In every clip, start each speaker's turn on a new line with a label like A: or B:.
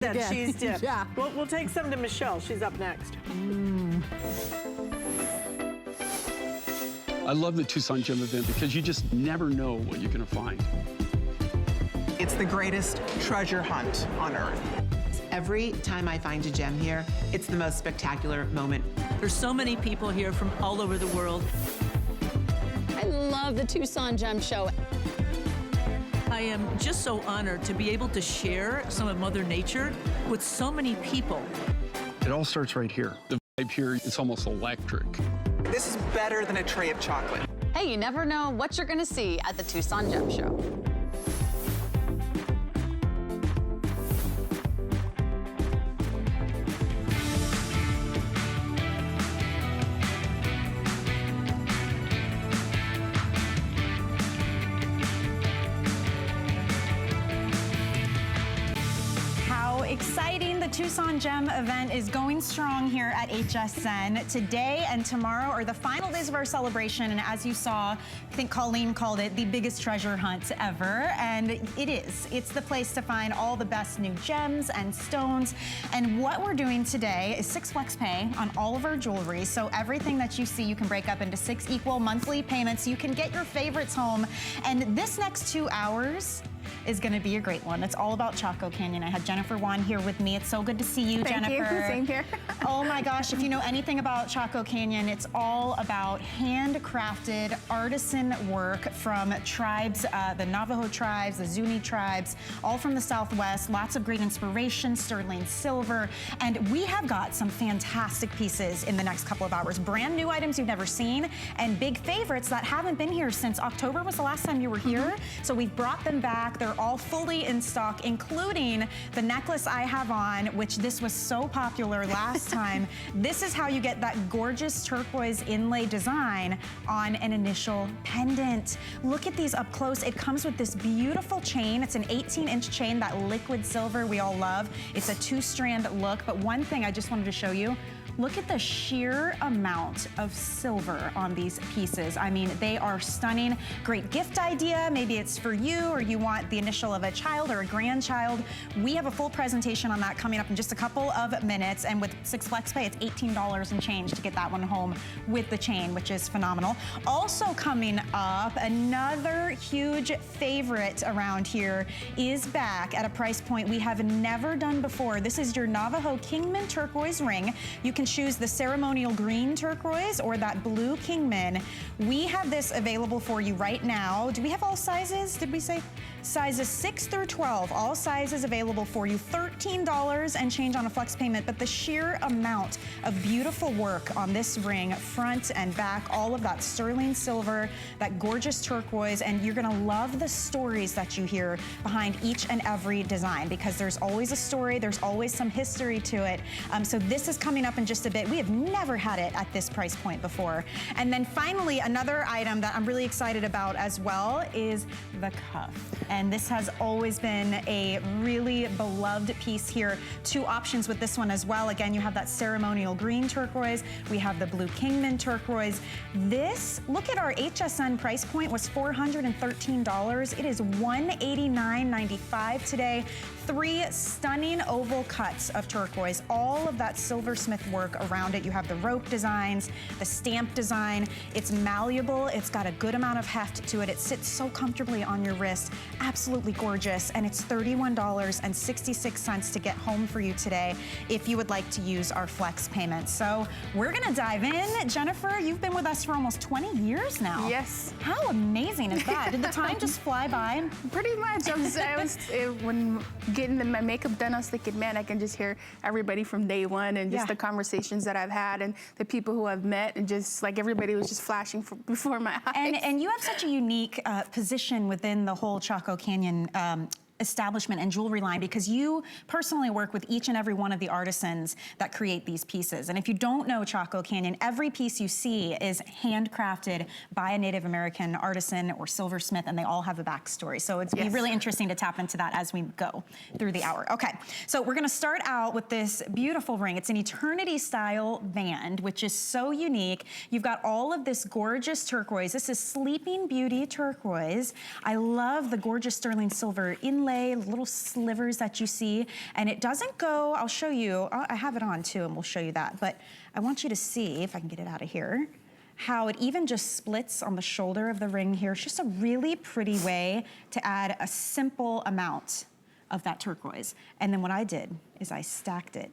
A: That she's dipped.
B: Yeah.
A: We'll take some to Michelle. She's up next.
C: I love the Tucson Gem event because you just never know what you're going to find.
D: It's the greatest treasure hunt on earth.
E: Every time I find a gem here, it's the most spectacular moment.
F: There's so many people here from all over the world.
G: I love the Tucson Gem Show.
F: I am just so honored to be able to share some of Mother Nature with so many people.
C: It all starts right here. The vibe here, it's almost electric.
D: This is better than a tray of chocolate.
G: Hey, you never know what you're gonna see at the Tucson Gem Show.
H: Exciting. The Tucson Gem event is going strong here at HSN. Today and tomorrow are the final days of our celebration, and as you saw, I think Colleen called it the biggest treasure hunt ever, and it is. It's the place to find all the best new gems and stones, and what we're doing today is 6 flex pay on all of our jewelry, so everything that you see you can break up into 6 equal monthly payments. You can get your favorites home, and this next 2 hours is going to be a great one. It's all about Chaco Canyon. I had Jennifer Juan here with me. It's so good to see you, Jennifer.
B: Thank you. Same here.
H: Oh my gosh, if you know anything about Chaco Canyon, it's all about handcrafted artisan work from tribes, the Navajo tribes, the Zuni tribes, all from the Southwest. Lots of great inspiration, sterling silver, and we have got some fantastic pieces in the next couple of hours. Brand new items you've never seen, and big favorites that haven't been here since October was the last time you were here. So we've brought them back. They're all fully in stock, including the necklace I have on, which this was so popular last time. This is how you get that gorgeous turquoise inlay design on an initial pendant. Look at these up close. It comes with this beautiful chain. It's an 18-inch chain, that liquid silver we all love. It's a 2-strand look, but one thing I just wanted to show you, look at the sheer amount of silver on these pieces. I mean, they are stunning. Great gift idea. Maybe it's for you, or you want the initial of a child or a grandchild. We have a full presentation on that coming up in just a couple of minutes. And with 6 flex pay, it's $18 and change to get that one home with the chain, which is phenomenal. Also coming up, another huge favorite around here is back at a price point we have never done before. This is your Navajo Kingman Turquoise ring. You can choose the ceremonial green turquoise or that blue Kingman. We have this available for you right now. Do we have all sizes? Did we say? Sizes 6 through 12, all sizes available for you. $13 and change on a flex payment, but the sheer amount of beautiful work on this ring, front and back, all of that sterling silver, that gorgeous turquoise, and you're gonna love the stories that you hear behind each and every design, because there's always a story, there's always some history to it. So this is coming up in just a bit. We have never had it at this price point before. And then finally, another item that I'm really excited about as well is the cuff. And this has always been a really beloved piece here. 2 options with this one as well. Again, you have that ceremonial green turquoise. We have the blue Kingman turquoise. This, look at our HSN price point, was $413. It is $189.95 today. 3 stunning oval cuts of turquoise, all of that silversmith work around it. You have the rope designs, the stamp design. It's malleable, it's got a good amount of heft to it. It sits so comfortably on your wrist. Absolutely gorgeous, and it's $31.66 to get home for you today if you would like to use our flex payment. So we're gonna dive in. Jennifer, you've been with us for almost 20 years now.
B: Yes.
H: How amazing is that? Did the time just fly by?
B: Pretty much. When getting my makeup done, I was thinking, man, I can just hear everybody from day one, and just the conversations that I've had and the people who I've met, and just like everybody was just flashing before my eyes.
H: And you have such a unique position within the whole Chaco Canyon establishment and jewelry line, because you personally work with each and every one of the artisans that create these pieces. And if you don't know Chaco Canyon, every piece you see is handcrafted by a Native American artisan or silversmith, and they all have a backstory. So it's be really interesting to tap into that as we go through the hour. Okay, so we're gonna start out with this beautiful ring. It's an eternity style band, which is so unique. You've got all of this gorgeous turquoise. This is Sleeping Beauty turquoise. I love the gorgeous sterling silver inlay inlay, little slivers that you see. And it doesn't go, I'll show you, I have it on too, and we'll show you that. But I want you to see, if I can get it out of here, how it even just splits on the shoulder of the ring here. It's just a really pretty way to add a simple amount of that turquoise. And then what I did is I stacked it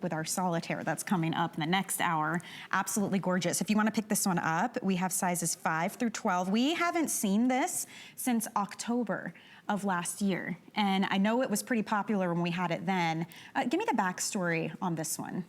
H: with our solitaire that's coming up in the next hour. Absolutely gorgeous. If you want to pick this one up, we have sizes 5 through 12. We haven't seen this since October of last year. And I know it was pretty popular when we had it then. Give me the backstory on this one.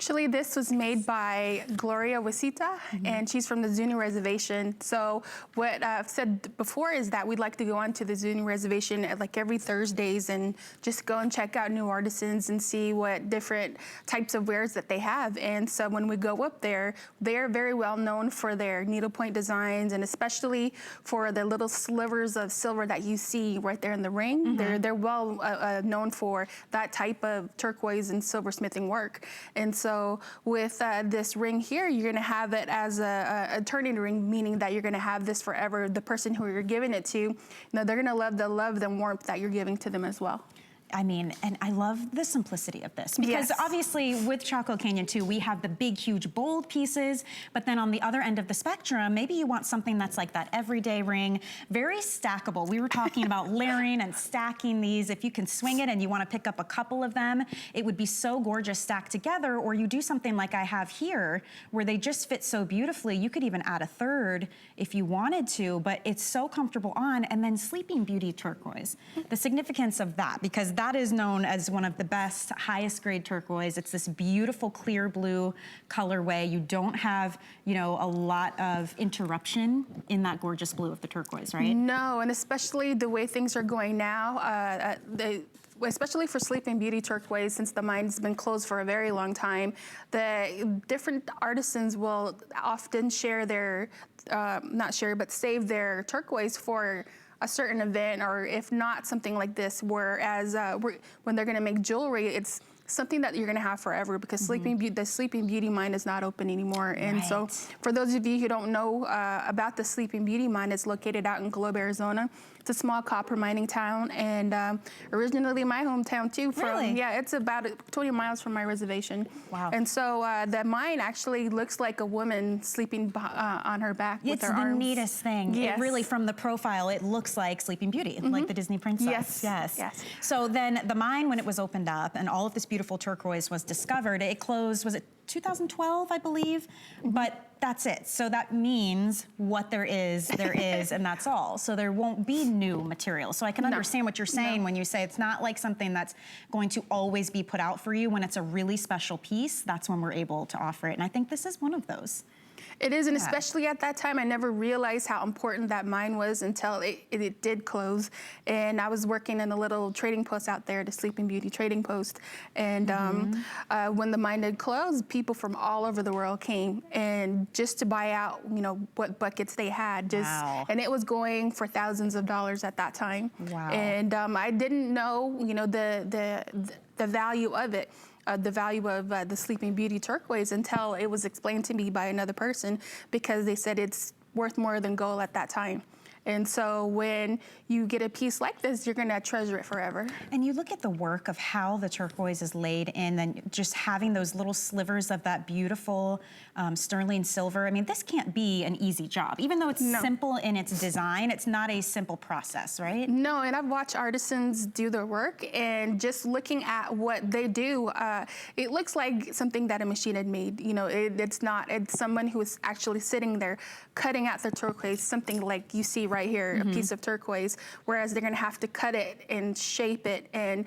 B: Actually, this was made by Gloria Wasita, and she's from the Zuni Reservation. So what I've said before is that we'd like to go onto the Zuni Reservation at like every Thursdays and just go and check out new artisans and see what different types of wares that they have. And so when we go up there, they're very well known for their needlepoint designs, and especially for the little slivers of silver that you see right there in the ring. They're well known for that type of turquoise and silversmithing work. And so with this ring here, you're going to have it as a turning ring, meaning that you're going to have this forever. The person who you're giving it to, they're going to love the love and warmth that you're giving to them as well.
H: I mean, and I love the simplicity of this, because obviously with Chaco Canyon too, we have the big, huge, bold pieces, but then on the other end of the spectrum, maybe you want something that's like that everyday ring, very stackable. We were talking about layering and stacking these. If you can swing it and you want to pick up a couple of them, it would be so gorgeous stacked together. Or you do something like I have here, where they just fit so beautifully. You could even add a third if you wanted to, but it's so comfortable on. And then Sleeping Beauty turquoise, the significance of that, because that is known as one of the best, highest grade turquoise. It's this beautiful clear blue colorway. You don't have, you know, a lot of interruption in that gorgeous blue of the turquoise, right?
B: No, and especially the way things are going now, especially for Sleeping Beauty turquoise, since the mine's been closed for a very long time, the different artisans will often share their, not share, but save their turquoise for a certain event, or if not something like this, whereas when they're gonna make jewelry, it's something that you're gonna have forever, because the Sleeping Beauty mine is not open anymore. And so for those of you who don't know about the Sleeping Beauty mine, it's located out in Globe, Arizona. It's a small copper mining town, and originally my hometown too. Yeah, it's about 20 miles from my reservation. Wow. And so the mine actually looks like a woman sleeping on her back with her arms.
H: It's the neatest thing.
B: Yes.
H: It really, from the profile, it looks like Sleeping Beauty, like the Disney princess.
B: Yes.
H: So then the mine, when it was opened up and all of this beautiful turquoise was discovered, it closed, was it 2012, I believe? But that's it. So that means what there is, and that's all. So there won't be new material. So I can understand what you're saying when you say it's not like something that's going to always be put out for you. When it's a really special piece, that's when we're able to offer it. And I think this is one of those.
B: It is, and especially at that time, I never realized how important that mine was until it did close. And I was working in a little trading post out there, the Sleeping Beauty trading post. And when the mine did close, people from all over the world came, and just to buy out, you know, what buckets they had. And it was going for thousands of dollars at that time. Wow. And I didn't know, you know, the value of it. The value of the Sleeping Beauty turquoise until it was explained to me by another person, because they said it's worth more than gold at that time. And so when you get a piece like this, you're gonna treasure it forever.
H: And you look at the work of how the turquoise is laid in, and just having those little slivers of that beautiful sterling silver. I mean, this can't be an easy job. Even though it's simple in its design, it's not a simple process, right? No,
B: and I've watched artisans do their work, and just looking at what they do, it looks like something that a machine had made. You know, it's not. It's someone who is actually sitting there cutting out the turquoise, something like you see right here, a piece of turquoise, whereas they're gonna have to cut it and shape it and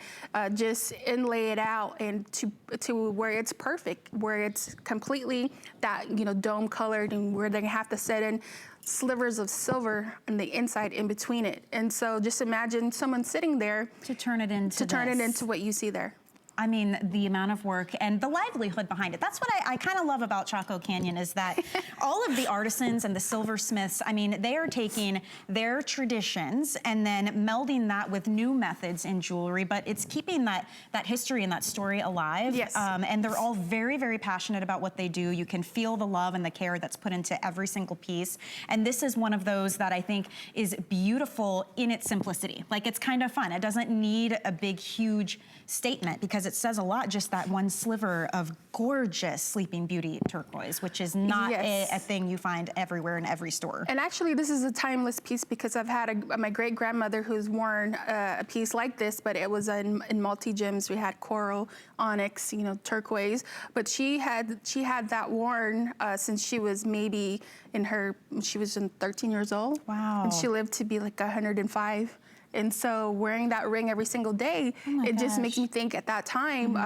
B: just inlay it out, and to where it's perfect, where it's completely that, you know, dome colored, and where they're gonna have to set in slivers of silver on the inside in between it. And so just imagine someone sitting there
H: to turn it into
B: what you see there.
H: I mean, the amount of work and the livelihood behind it. That's what I kind of love about Chaco Canyon is that all of the artisans and the silversmiths, I mean, they are taking their traditions and then melding that with new methods in jewelry, but it's keeping that history and that story alive.
B: Yes.
H: And they're all very, very passionate about what they do. You can feel the love and the care that's put into every single piece. And this is one of those that I think is beautiful in its simplicity. Like, it's kind of fun. It doesn't need a big, huge statement because it says a lot, just that one sliver of gorgeous Sleeping Beauty turquoise, which is not
B: Yes.
H: a thing you find everywhere in every store.
B: And actually, this is a timeless piece because I've had my great-grandmother who's worn a piece like this, but it was in multi-gems. We had coral, onyx, you know, turquoise. But she had that worn since she was maybe she was 13 years old.
H: Wow.
B: And she lived to be like 105. And so wearing that ring every single day, it just makes me think at that time,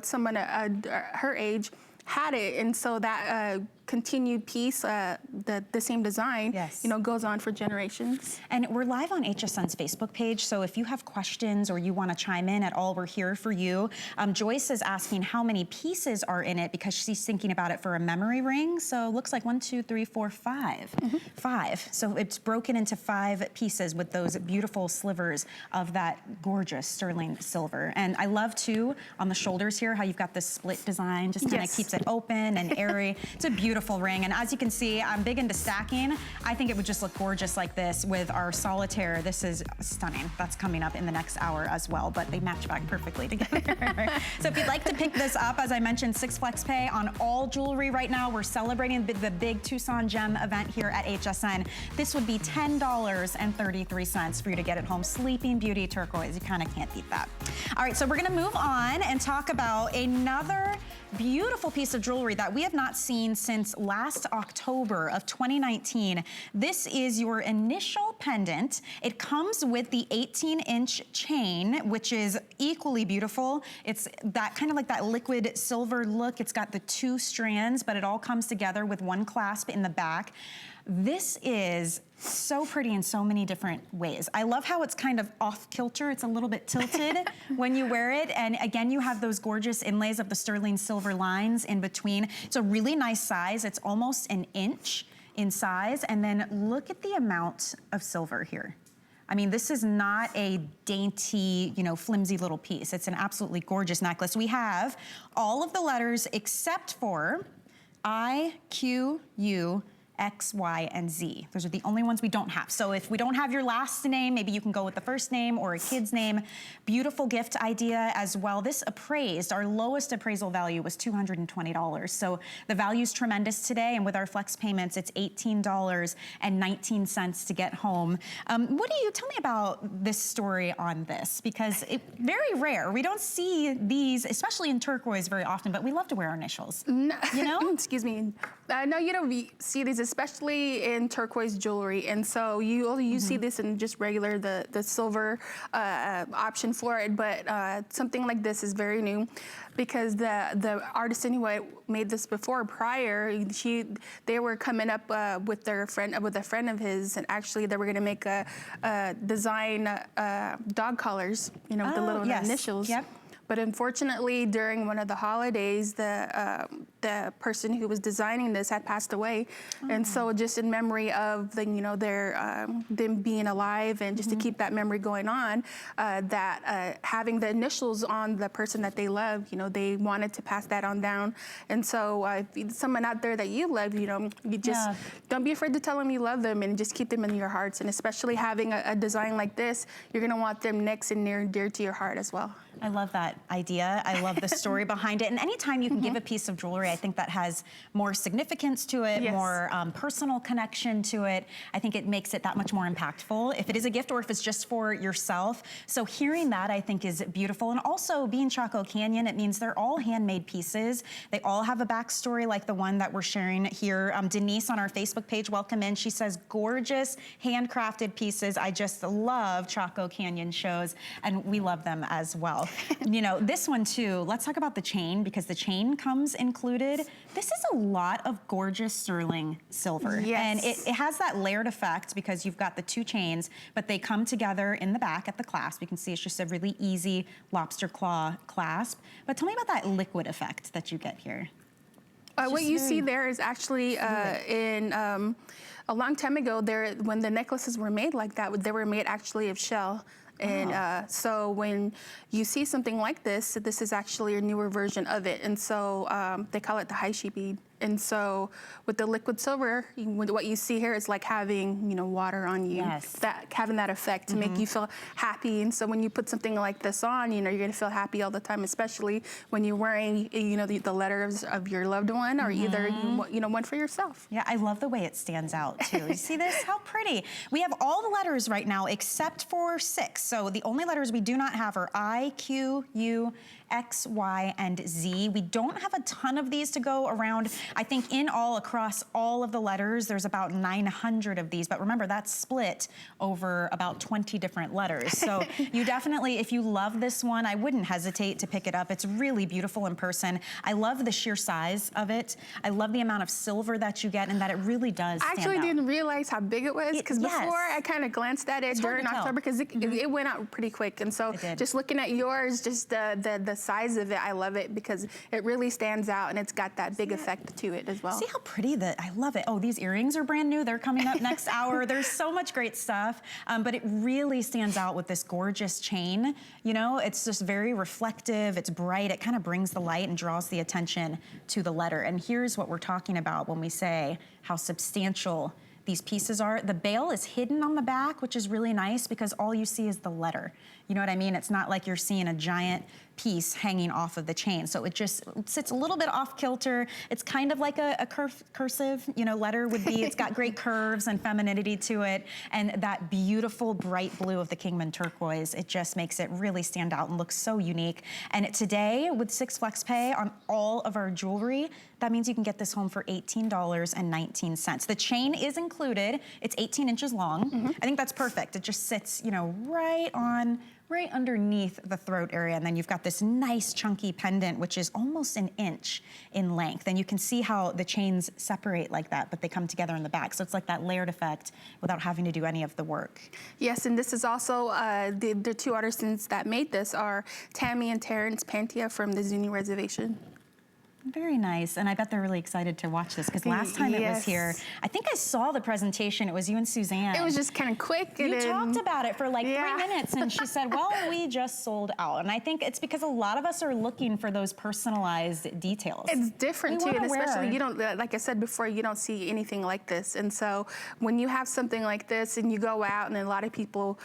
B: someone her age had it. And so that continued piece, the same design, you know, goes on for generations.
H: And we're live on HSN's Facebook page, so if you have questions or you want to chime in at all, we're here for you. Joyce is asking how many pieces are in it because she's thinking about it for a memory ring. So it looks like 1, 2, 3, 4, 5. 5. So it's broken into 5 pieces with those beautiful slivers of that gorgeous sterling silver. And I love too on the shoulders here how you've got this split design, just kind of keeps it open and airy. It's a beautiful ring, and as you can see, I'm big into stacking. I think it would just look gorgeous like this with our solitaire. This is stunning. That's coming up in the next hour as well, but they match back perfectly together. So if you'd like to pick this up, as I mentioned, 6 flex pay on all jewelry right now. We're celebrating the big Tucson Gem event here at HSN. This would be $10.33 for you to get it home. Sleeping Beauty turquoise. You kind of can't beat that. All right, so we're gonna move on and talk about another beautiful piece of jewelry that we have not seen since last October of 2019. This is your initial pendant. It comes with the 18-inch chain, which is equally beautiful. It's that kind of like that liquid silver look. It's got the 2 strands, but it all comes together with one clasp in the back. This is so pretty in so many different ways. I love how it's kind of off kilter. It's a little bit tilted when you wear it. And again, you have those gorgeous inlays of the sterling silver lines in between. It's a really nice size. It's almost an inch in size. And then look at the amount of silver here. I mean, this is not a dainty, you know, flimsy little piece. It's an absolutely gorgeous necklace. We have all of the letters except for I, Q, U, X, Y, and Z. Those are the only ones we don't have. So if we don't have your last name, maybe you can go with the first name or a kid's name. Beautiful gift idea as well. This appraised, our lowest appraisal value was $220. So the value's tremendous today, and with our flex payments, it's $18.19 to get home. What do you tell me about this story on this? Because it's very rare. We don't see these, especially in turquoise, very often, but we love to wear our initials. No, you know?
B: Excuse me. No, you don't see these, especially in turquoise jewelry. And so you see this in just regular, the silver option for it. But something like this is very new because the artisan who made this prior, they were coming up with a friend of his, and actually they were going to make a design dog collars, you know, with the little initials.
H: Yep.
B: But unfortunately, during one of the holidays, the person who was designing this had passed away, and so just in memory of them being alive, and just to keep that memory going on, having the initials on the person that they love, you know, they wanted to pass that on down. And so, if someone out there that you love, you know, you just don't be afraid to tell them you love them, and just keep them in your hearts. And especially having a design like this, you're gonna want them next and near and dear to your heart as well.
H: I love that idea. I love the story behind it. And anytime you can give a piece of jewelry, I think that has more significance to it, more personal connection to it. I think it makes it that much more impactful if it is a gift or if it's just for yourself. So hearing that, I think, is beautiful. And also, being Chaco Canyon, it means they're all handmade pieces. They all have a backstory like the one that we're sharing here. Denise on our Facebook page, welcome in. She says, gorgeous handcrafted pieces. I just love Chaco Canyon shows, and we love them as well. You know, this one too, let's talk about the chain, because the chain comes included. included. This is a lot of gorgeous sterling silver.
B: Yes.
H: And it has that layered effect because you've got the two chains, but they come together in the back at the clasp. You can see it's just a really easy lobster claw clasp. But tell me about that liquid effect that you get here.
B: What you see there is actually a long time ago, when the necklaces were made like that, they were made actually of shell. And so when you see something like this, this is actually a newer version of it. And so they call it the Haishi bead. And so with the liquid silver, what you see here is like having, water on you.
H: Yes.
B: Having that effect to make you feel happy. And so when you put something like this on, you're going to feel happy all the time, especially when you're wearing, the letters of your loved one or either, one for yourself.
H: Yeah, I love the way it stands out too. You see this? How pretty. We have all the letters right now except for 6. So the only letters we do not have are I, Q, U, X, Y, and Z. We don't have a ton of these to go around. I think in all, across all of the letters, there's about 900 of these. But remember, that's split over about 20 different letters. So you definitely, if you love this one, I wouldn't hesitate to pick it up. It's really beautiful in person. I love the sheer size of it. I love the amount of silver that you get and that it really does stand out.
B: I actually didn't realize how big it was because before I kind of glanced at it during October because it went out pretty quick. And so just looking at yours, just the size of it, I love it because it really stands out and it's got that big effect to it as well.
H: See how pretty I love it. Oh, these earrings are brand new. They're coming up next hour. There's so much great stuff, but it really stands out with this gorgeous chain. It's just very reflective. It's bright. It kind of brings the light and draws the attention to the letter. And here's what we're talking about when we say how substantial these pieces are. The bail is hidden on the back, which is really nice because all you see is the letter. You know what I mean? It's not like you're seeing a giant piece hanging off of the chain. So it just sits a little bit off kilter. It's kind of like a cursive, letter would be. It's got great curves and femininity to it. And that beautiful bright blue of the Kingman Turquoise, it just makes it really stand out and look so unique. And today with 6 flex pay on all of our jewelry, that means you can get this home for $18.19. The chain is included. It's 18 inches long. I think that's perfect. It just sits, right underneath the throat area. And then you've got this nice chunky pendant, which is almost an inch in length. And you can see how the chains separate like that, but they come together in the back. So it's like that layered effect without having to do any of the work.
B: Yes, and this is also, the 2 artisans that made this are Tammy and Terrence Pantia from the Zuni Reservation.
H: Very nice, and I bet they're really excited to watch this because last time it was here, I think I saw the presentation. It was you and Suzanne.
B: It was just kind of quick.
H: You talked about it for like 3 minutes, and she said, well, we just sold out. And I think it's because a lot of us are looking for those personalized details.
B: It's different too, and especially you don't, like I said before, you don't see anything like this. And so when you have something like this and you go out and a lot of people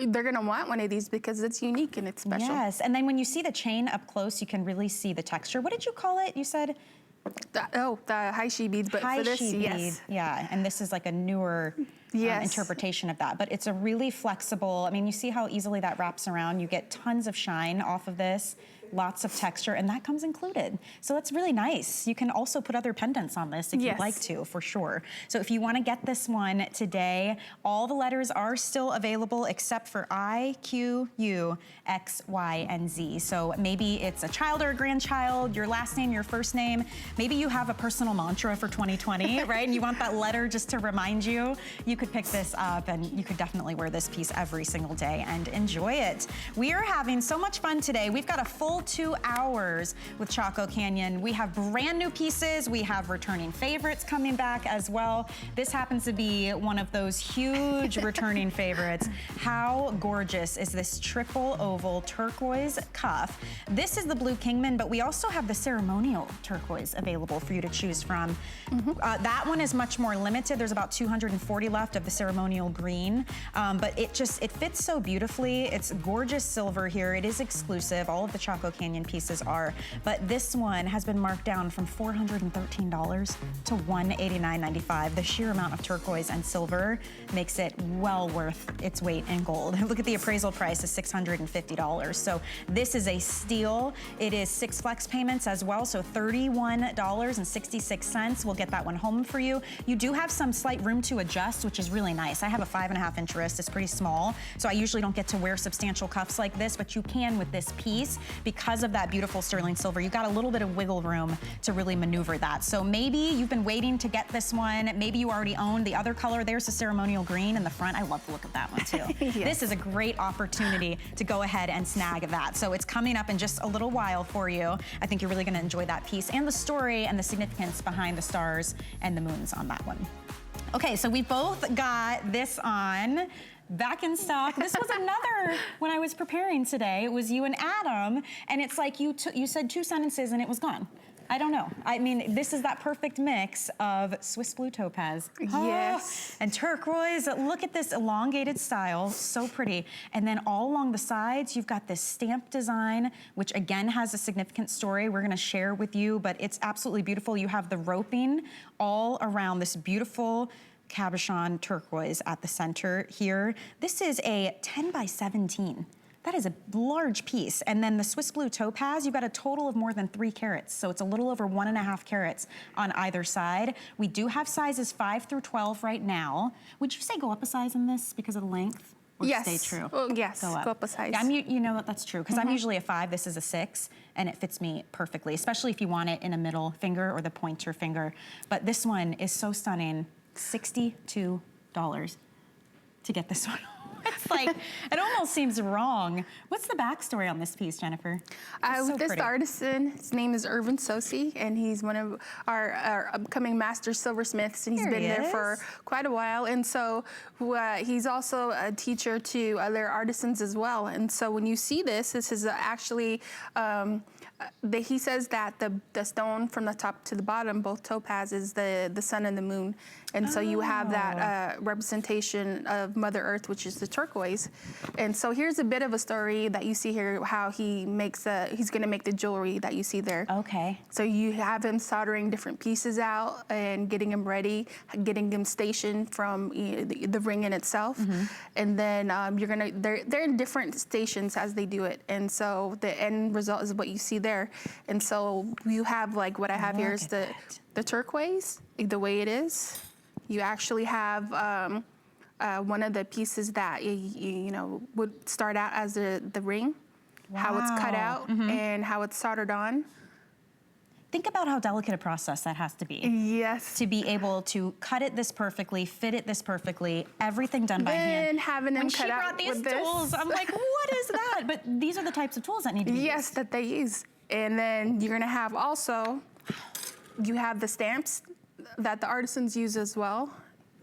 B: they're gonna want one of these because it's unique and it's special.
H: Yes, and then when you see the chain up close, you can really see the texture. What did you call it? You said?
B: The Haishi beads, but for this, yes.
H: Yeah, and this is like a newer interpretation of that. But it's a really flexible, you see how easily that wraps around. You get tons of shine off of this. Lots of texture, and that comes included. So that's really nice. You can also put other pendants on this if you'd like to, for sure. So if you want to get this one today, all the letters are still available except for I, Q, U, X, Y, and Z. So maybe it's a child or a grandchild, your last name, your first name. Maybe you have a personal mantra for 2020, right? And you want that letter just to remind you. You could pick this up, and you could definitely wear this piece every single day and enjoy it. We are having so much fun today. We've got a full 2 hours with Chaco Canyon. We have brand new pieces. We have returning favorites coming back as well. This happens to be one of those huge returning favorites. How gorgeous is this triple oval turquoise cuff? This is the blue Kingman, but we also have the ceremonial turquoise available for you to choose from. That one is much more limited. There's about 240 left of the ceremonial green, but it fits so beautifully. It's gorgeous silver here. It is exclusive. All of the Chaco Canyon pieces are, but this one has been marked down from $413 to $189.95. The sheer amount of turquoise and silver makes it well worth its weight in gold. Look at the appraisal price is $650. So this is a steal. It is 6 flex payments as well, so $31.66. We'll get that one home for you. You do have some slight room to adjust, which is really nice. I have a 5.5 inch wrist. It's pretty small, so I usually don't get to wear substantial cuffs like this, but you can with this piece because because of that beautiful sterling silver, you've got a little bit of wiggle room to really maneuver that. So maybe you've been waiting to get this one. Maybe you already own the other color. There's the ceremonial green in the front. I love the look of that one too.
B: Yes.
H: This is a great opportunity to go ahead and snag that. So it's coming up in just a little while for you. I think you're really gonna enjoy that piece and the story and the significance behind the stars and the moons on that one. Okay, so we both got this on. Back in stock. This was another, when I was preparing today, it was you and Adam, and it's like you said 2 sentences and it was gone. I don't know. I mean, this is that perfect mix of Swiss blue topaz.
B: Yes.
H: And turquoise. Look at this elongated style, so pretty. And then all along the sides, you've got this stamp design, which again has a significant story we're gonna share with you, but it's absolutely beautiful. You have the roping all around this beautiful cabochon turquoise at the center here. This is a 10 by 17. That is a large piece. And then the Swiss blue topaz, you've got a total of more than 3 carats. So it's a little over 1.5 carats on either side. We do have sizes 5 through 12 right now. Would you say go up a size in this because of the length? Or
B: Yes.
H: stay true?
B: Oh, yes, go up a size.
H: Yeah, you know that's true, because I'm usually a 5, this is a 6, and it fits me perfectly, especially if you want it in a middle finger or the pointer finger. But this one is so stunning. $62 to get this one. It's like, it almost seems wrong. What's the backstory on this piece, Jennifer? So
B: This
H: pretty.
B: artisan, his name is Irvin Sosi, and he's one of our upcoming master silversmiths, and he's
H: There
B: been
H: he
B: there
H: is.
B: for quite a while. And so he's also a teacher to other artisans as well. And so when you see this is actually, he says that the stone from the top to the bottom, both topaz, is the sun and the moon. And so you have that representation of Mother Earth, which is the turquoise. And so here's a bit of a story that you see here, how he makes he's gonna make the jewelry that you see there.
H: Okay.
B: So you have him soldering different pieces out and getting them ready, getting them stationed from the ring in itself. And then they're in different stations as they do it. And so the end result is what you see there. And so you have, like what I have here is the turquoise, the way it is. You actually have one of the pieces that would start out as the ring, how it's cut out and how it's soldered on.
H: Think about how delicate a process that has to be.
B: Yes.
H: To be able to cut it this perfectly, fit it this perfectly, everything done by hand.
B: Then having them
H: When
B: cut
H: she
B: out
H: brought these
B: with this.
H: tools, I'm like, what is that? But these are the types of tools that need to be
B: Yes,
H: used.
B: that they use. And then you're gonna have also, you have the stamps that the artisans use as well.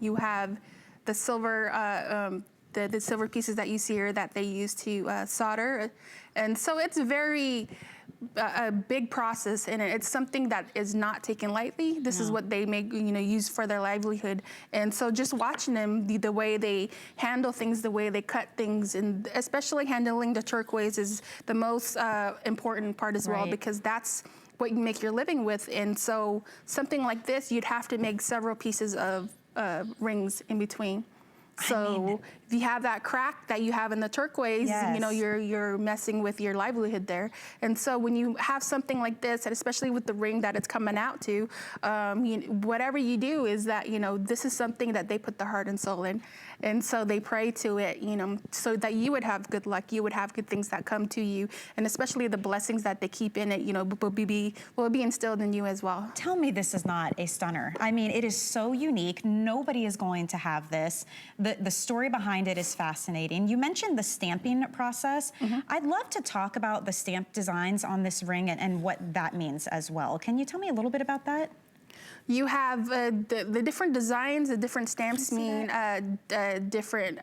B: You have the silver, the silver pieces that you see here that they use to solder. And so it's a big process, and it's something that is not taken lightly. This is what they make, use for their livelihood. And so just watching them, the way they handle things, the way they cut things, and especially handling the turquoise is the most important part as well,
H: Right.
B: because that's what you make your living with. And so something like this, you'd have to make several pieces of rings in between. So if you have that crack that you have in the turquoise, you're messing with your livelihood there. And so when you have something like this, and especially with the ring that it's coming out to, whatever you do is that, this is something that they put the heart and soul in. And so they pray to it, so that you would have good luck, you would have good things that come to you, and especially the blessings that they keep in it, will be instilled in you as well.
H: Tell me this is not a stunner. I mean, it is so unique. Nobody is going to have this. The story behind it is fascinating. You mentioned the stamping process. I'd love to talk about the stamp designs on this ring and what that means as well. Can you tell me a little bit about that?
B: You have the different designs, the different stamps mean different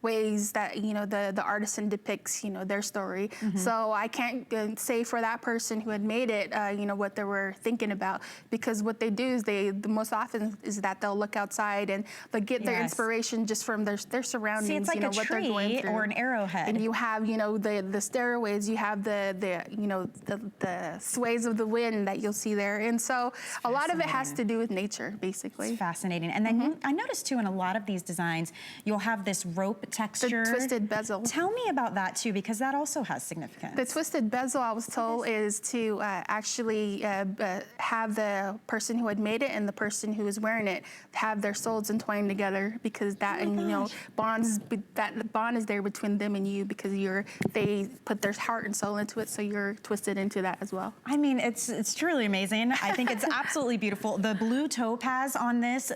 B: ways that the artisan depicts their story. So I can't say for that person who had made it what they were thinking about, because what they do is the most often is that they'll look outside and they'll get their inspiration just from their surroundings.
H: See, it's like a
B: what they're going
H: tree
B: through.
H: or an arrowhead.
B: And you have the stairways, you have the sways of the wind that you'll see there. And so a lot of it has to do with nature, basically.
H: It's fascinating. And then I noticed too in a lot of these designs, you'll have this rope texture.
B: The twisted bezel.
H: Tell me about that too, because that also has significance.
B: The twisted bezel, I was told, is to actually have the person who had made it and the person who is wearing it have their souls entwined together, because that that bond is there between them and you, because they put their heart and soul into it, so you're twisted into that as well.
H: I mean, it's truly amazing. I think it's absolutely beautiful. The blue topaz on this,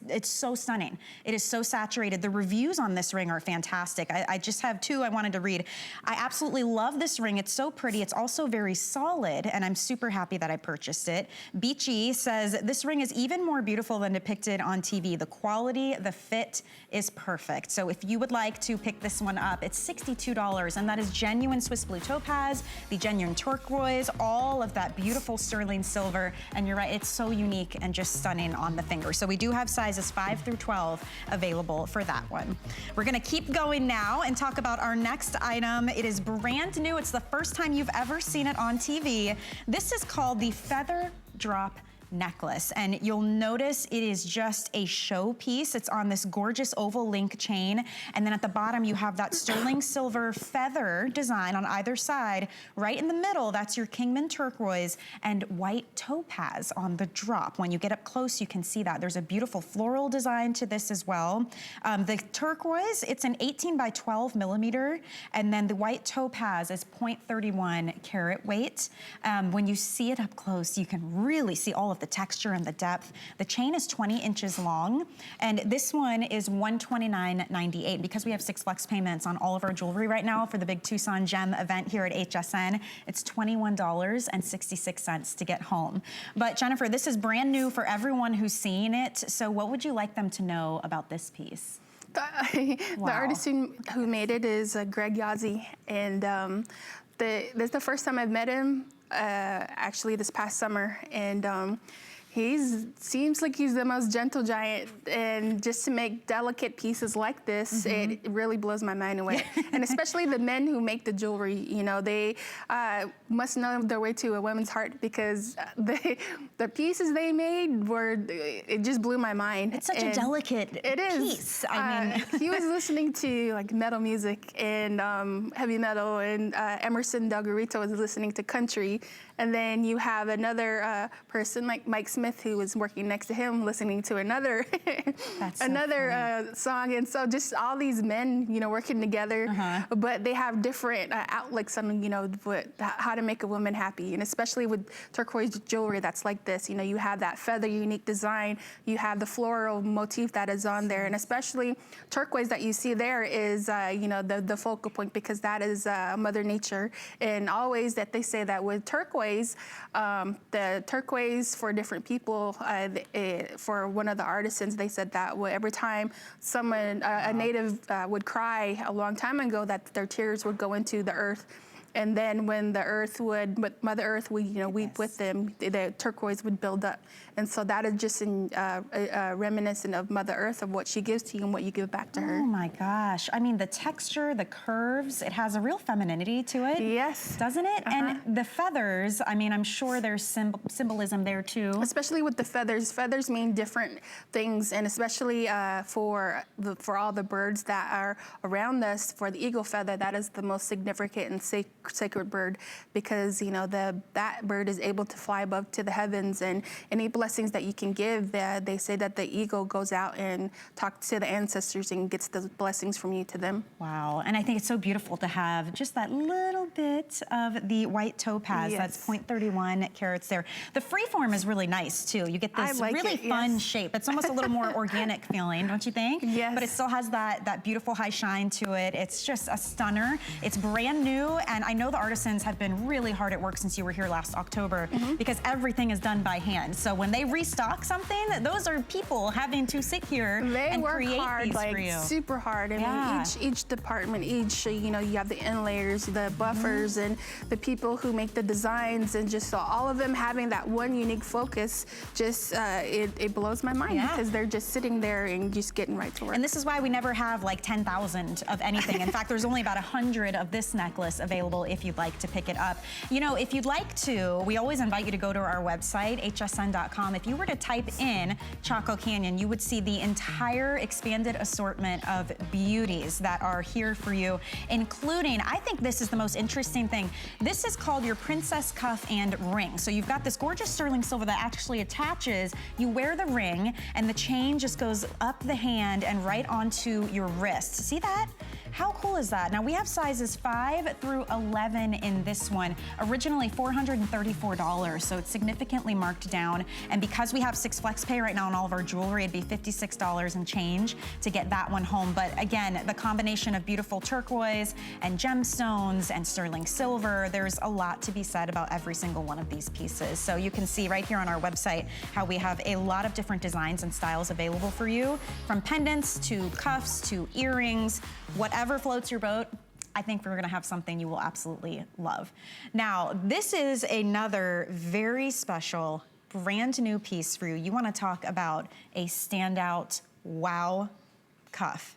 H: it's so stunning. It is so saturated. The reviews on this ring are fantastic. I just have two I wanted to read. I absolutely love this ring. It's so pretty. It's also very solid, and I'm super happy that I purchased it. Beachy says, this ring is even more beautiful than depicted on TV. The quality, the fit is perfect. So if you would like to pick this one up, it's $62, and that is genuine Swiss blue topaz, the genuine turquoise, all of that beautiful sterling silver, and you're right, it's so unique and just stunning on the finger. So we do have sizes 5 through 12 available for that one. We're gonna keep going now and talk about our next item. It is brand new. It's the first time you've ever seen it on TV. This is called the Feather Drop necklace, and you'll notice it is just a show piece. It's on this gorgeous oval link chain, and then at the bottom you have that sterling silver feather design on either side. Right in the middle, that's your Kingman turquoise and white topaz on the drop. When you get up close, you can see that. There's a beautiful floral design to this as well. The turquoise, it's an 18 by 12 millimeter, and then the white topaz is 0.31 carat weight. When you see it up close, you can really see all of the texture and the depth. The chain is 20 inches long, and this one is $129.98. Because we have 6 flex payments on all of our jewelry right now for the big Tucson Gem event here at HSN, it's $21.66 to get home. But Jennifer, this is brand new for everyone who's seeing it, so what would you like them to know about this piece?
B: The artist who made it is Greg Yazzie, and this is the first time I've met him, actually this past summer, and seems like he's the most gentle giant, and just to make delicate pieces like this, it really blows my mind away. And especially the men who make the jewelry, you know, they must know their way to a woman's heart, because the pieces they made it just blew my mind.
H: It's such a delicate piece. I mean,
B: he was listening to like metal music and heavy metal, and Emerson Del Garrito was listening to country, and then you have another person like Mike Smith, who was working next to him, listening to another song. And so just all these men, you know, working together, but they have different outlooks on, you know, how to make a woman happy. And especially with turquoise jewelry that's like this, you know, you have that feather unique design, you have the floral motif that is on there, and especially turquoise that you see there is, you know, the focal point, because that is Mother Nature. And always that they say that with turquoise, the turquoise for different people, for one of the artisans, they said that every time someone, a native would cry a long time ago, that their tears would go into the earth. And then when Mother Earth would, you know, weep with them, the turquoise would build up. And so that is just reminiscent of Mother Earth, of what she gives to you and what you give back to her.
H: Oh my gosh. I mean, the texture, the curves, it has a real femininity to it.
B: Yes.
H: Doesn't it? And the feathers, I mean, I'm sure there's symbolism there too.
B: Especially with the feathers. Feathers mean different things, and especially for all the birds that are around us, for the eagle feather, that is the most significant and sacred bird, because, you know, that bird is able to fly above to the heavens, and any blessings that you can give, they say that the eagle goes out and talks to the ancestors and gets the blessings from you to them.
H: Wow. And I think it's so beautiful to have just that little bit of the white topaz.
B: Yes.
H: That's 0.31 carats there. The freeform is really nice too. You get this really fun shape. It's almost a little more organic feeling, don't you think?
B: Yes.
H: But it still has that beautiful high shine to it. It's just a stunner. It's brand new, and I know the artisans have been really hard at work since you were here last October, because everything is done by hand. So when they restock something, those are people having to sit here and create these for you.
B: Super hard. I mean, each department, you know, you have the inlayers, the buffers, and the people who make the designs, and just all of them having that one unique focus. Just it blows my mind, because they're just sitting there and just getting right to work.
H: And this is why we never have like 10,000 of anything. In fact, there's only about 100 of this necklace available available if you'd like to pick it up. You know, if you'd like to, we always invite you to go to our website, hsn.com. If you were to type in Chaco Canyon, you would see the entire expanded assortment of beauties that are here for you, including, I think this is the most interesting thing. This is called your Princess Cuff and Ring. So you've got this gorgeous sterling silver that actually attaches. You wear the ring and the chain just goes up the hand and right onto your wrist. See that? How cool is that? Now we have sizes 5 through 11 in this one. Originally $434, so it's significantly marked down. And because we have 6 flex pay right now on all of our jewelry, it'd be $56 and change to get that one home. But again, the combination of beautiful turquoise and gemstones and sterling silver, there's a lot to be said about every single one of these pieces. So you can see right here on our website how we have a lot of different designs and styles available for you, from pendants to cuffs to earrings, whatever floats your boat. I think we're gonna have something you will absolutely love. Now, this is another very special, brand new piece for you. You wanna talk about a standout wow cuff.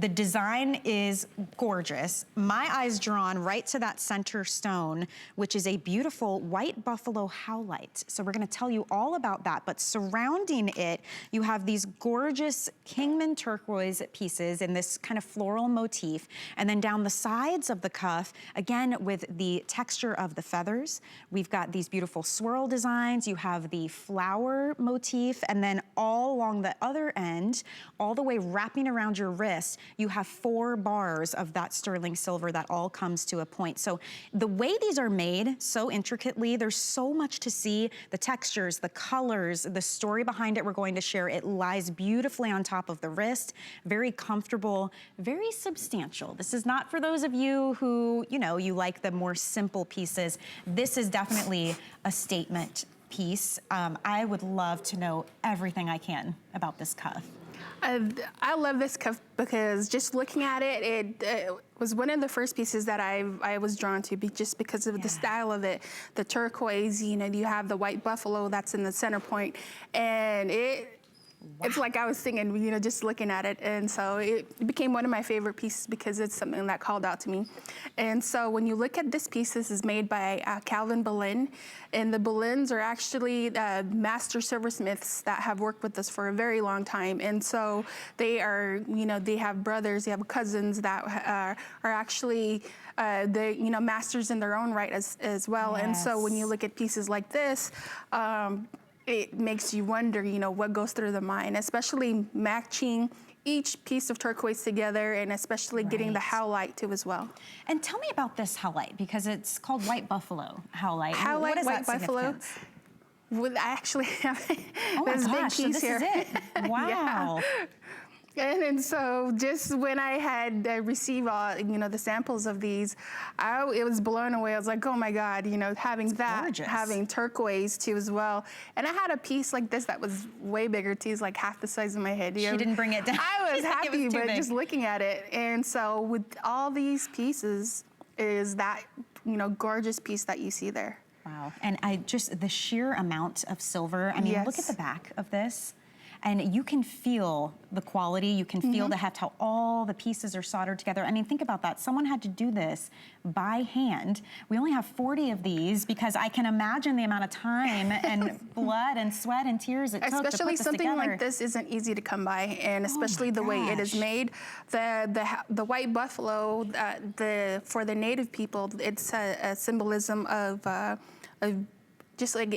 H: The design is gorgeous. My eye's drawn right to that center stone, which is a beautiful white buffalo howlite. So we're gonna tell you all about that, but surrounding it, you have these gorgeous Kingman turquoise pieces in this kind of floral motif. And then down the sides of the cuff, again, with the texture of the feathers, we've got these beautiful swirl designs. You have the flower motif, and then all along the other end, all the way wrapping around your wrist, you have 4 bars of that sterling silver that all comes to a point. So the way these are made so intricately, there's so much to see, the textures, the colors, the story behind it we're going to share. It lies beautifully on top of the wrist, very comfortable, very substantial. This is not for those of you who, you know, you like the more simple pieces. This is definitely a statement piece. I would love to know everything I can about this cuff.
B: I love this cuff because just looking at it, it was one of the first pieces that I was drawn to, just because of the style of it. The turquoise, you know, you have the white buffalo that's in the center point, and it's like I was singing, you know, just looking at it. And so it became one of my favorite pieces because it's something that called out to me. And so when you look at this piece, this is made by Calvin Boleyn. And the Boleyns are actually master silversmiths that have worked with us for a very long time. And so they are, you know, they have brothers, they have cousins that are actually you know, masters in their own right as well.
H: Yes.
B: And so when you look at pieces like this, it makes you wonder, you know, what goes through the mind, especially matching each piece of turquoise together, and especially getting the howlite too as well.
H: And tell me about this howlite, because it's called white buffalo howlite.
B: Howlite,
H: what is
B: white
H: that
B: buffalo. I actually have this big piece
H: so this
B: here.
H: is it. Wow.
B: And so just when I had received all, you know, the samples of these, it was blown away. I was like, oh my God, you know, having
H: gorgeous.
B: having turquoise too as well. And I had a piece like this that was way bigger too, it's like half the size of my head.
H: She didn't bring it down.
B: I was happy, but
H: big.
B: just looking at it. And so with all these pieces is that, you know, gorgeous piece that you see there.
H: Wow, and the sheer amount of silver. I mean, look at the back of this. And you can feel the quality, you can feel the heft, how all the pieces are soldered together. I mean, think about that. Someone had to do this by hand. We only have 40 of these because I can imagine the amount of time and blood and sweat and tears it took to put this
B: Especially something
H: together.
B: like this isn't easy to come by, and especially the way it is made. The white buffalo, for the native people, it's a symbolism of just like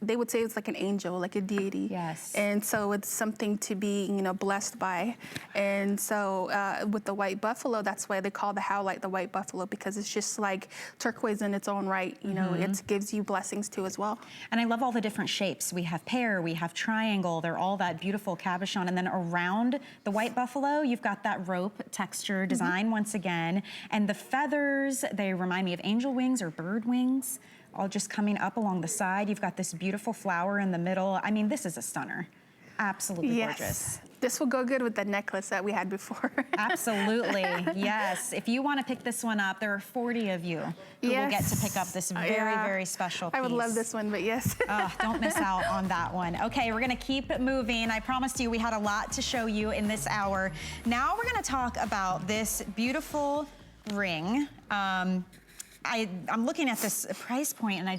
B: they would say, it's like an angel, like a deity.
H: Yes.
B: And so it's something to be, you know, blessed by. And so with the white buffalo, that's why they call the howlite the white buffalo, because it's just like turquoise in its own right. You know, it gives you blessings too as well.
H: And I love all the different shapes. We have pear, we have triangle. They're all that beautiful cabochon. And then around the white buffalo, you've got that rope texture design once again. And the feathers, they remind me of angel wings or bird wings, all just coming up along the side. You've got this beautiful flower in the middle. I mean, this is a stunner. Absolutely gorgeous.
B: This will go good with the necklace that we had before.
H: Absolutely, yes. If you want to pick this one up, there are 40 of you who will get to pick up this very, very special piece.
B: I would love this one, but yes.
H: Don't miss out on that one. Okay, we're gonna keep moving. I promised you we had a lot to show you in this hour. Now we're gonna talk about this beautiful ring. I'm looking at this price point and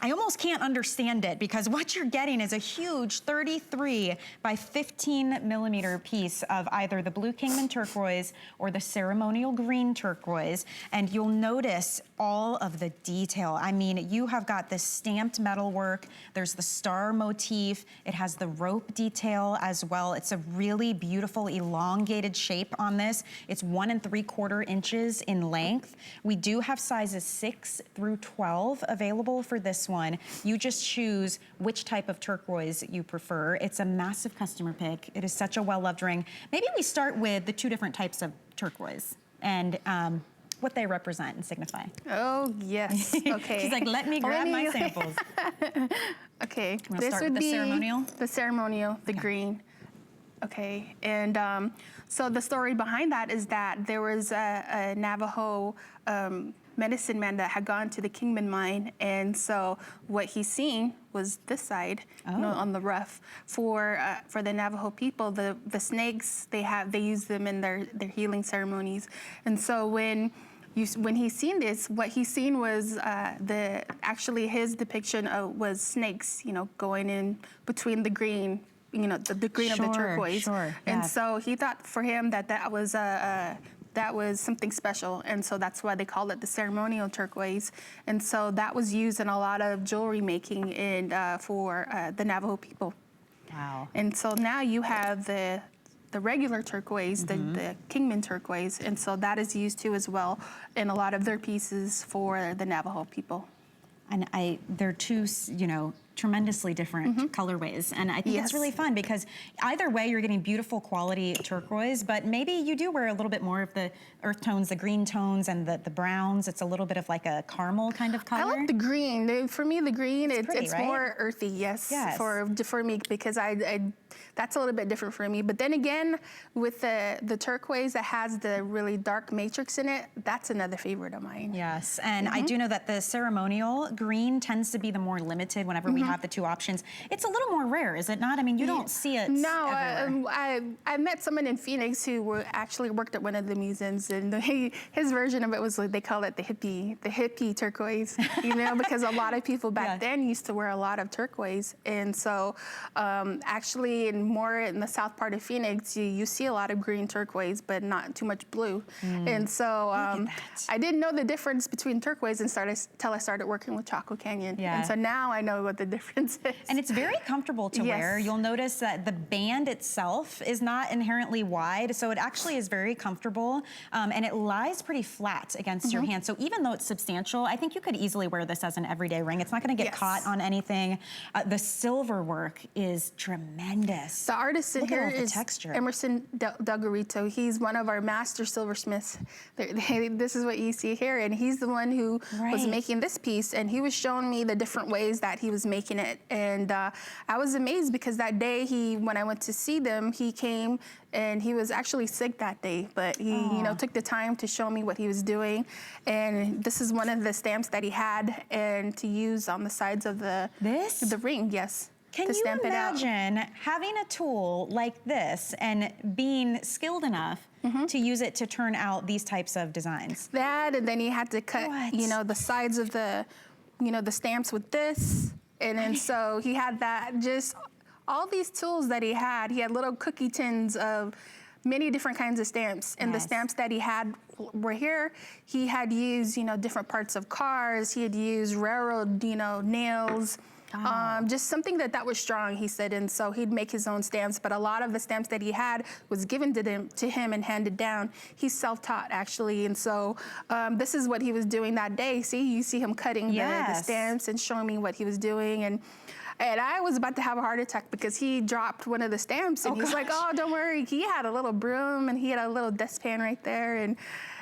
H: I almost can't understand it because what you're getting is a huge 33 by 15 millimeter piece of either the blue Kingman turquoise or the ceremonial green turquoise. And you'll notice all of the detail. I mean, you have got this stamped metal work. There's the star motif. It has the rope detail as well. It's a really beautiful elongated shape on this. It's 1 3/4 inches in length. We do have sizes 6 through 12 available for this one. You just choose which type of turquoise you prefer. It's a massive customer pick. It is such a well-loved ring. Maybe we start with the 2 different types of turquoise and what they represent and signify.
B: Oh, yes. Okay.
H: She's like, let me grab my samples.
B: Okay.
H: This start would with the ceremonial?
B: The ceremonial, the green. Okay. And so the story behind that is that there was a Navajo medicine man that had gone to the Kingman mine, and so what he's seen was this side, you know, on the rough. For the Navajo people, the snakes they use them in their healing ceremonies, and so when he's seen this, what he's seen was actually his depiction was snakes, you know, going in between the green, you know, the green of the turquoise,
H: Sure,
B: and so he thought for him that was something special, and so that's why they call it the ceremonial turquoise. And so that was used in a lot of jewelry making for the Navajo people.
H: Wow.
B: And so now you have the regular turquoise, the Kingman turquoise, and so that is used too as well in a lot of their pieces for the Navajo people.
H: And they're 2, you know, tremendously different colorways. And I think it's really fun because either way you're getting beautiful quality turquoise, but maybe you do wear a little bit more of the earth tones, the green tones and the browns. It's a little bit of like a caramel kind of color.
B: I like the green. For me, the green, it's
H: right?
B: more earthy, yes. For me, because that's a little bit different for me. But then again, with the turquoise that has the really dark matrix in it, that's another favorite of mine.
H: Yes, and I do know that the ceremonial green tends to be the more limited whenever we have the 2 options. It's a little more rare, is it not? I mean, you don't see it everywhere.
B: I met someone in Phoenix who actually worked at one of the museums, and his version of it was, they call it the hippie turquoise, you know, because a lot of people back then used to wear a lot of turquoise. And so actually more in the south part of Phoenix, you see a lot of green turquoise, but not too much blue. And so I didn't know the difference between turquoise until I started working with Chaco Canyon. And so now I know what the difference is.
H: And it's very comfortable to wear. You'll notice that the band itself is not inherently wide, so it actually is very comfortable, and it lies pretty flat against your hand. So even though it's substantial, I think you could easily wear this as an everyday ring. It's not gonna get caught on anything. The silver work is tremendous.
B: The artist in here is
H: texture.
B: Emerson Delgarito. He's one of our master silversmiths. This is what you see here, and he's the one who was making this piece, and he was showing me the different ways that he was making it. And I was amazed because that day when I went to see them, he came and he was actually sick that day, but he took the time to show me what he was doing. And this is one of the stamps that he had and to use on the sides of the ring, yes.
H: Can you imagine having a tool like this and being skilled enough to use it to turn out these types of designs?
B: That, and then he had to cut, you know, the sides of the stamps with this. And then so he had that, just all these tools that he had little cookie tins of many different kinds of stamps. And the stamps that he had were here, he had used, you know, different parts of cars. He had used railroad, you know, nails. Just something that was strong, he said, and so he'd make his own stamps, but a lot of the stamps that he had was given to him and handed down. He's self-taught, actually, and so this is what he was doing that day. See, you see him cutting the stamps and showing me what he was doing, and I was about to have a heart attack because he dropped one of the stamps, and he's like, "Oh, don't worry." He had a little broom and he had a little dustpan right there, and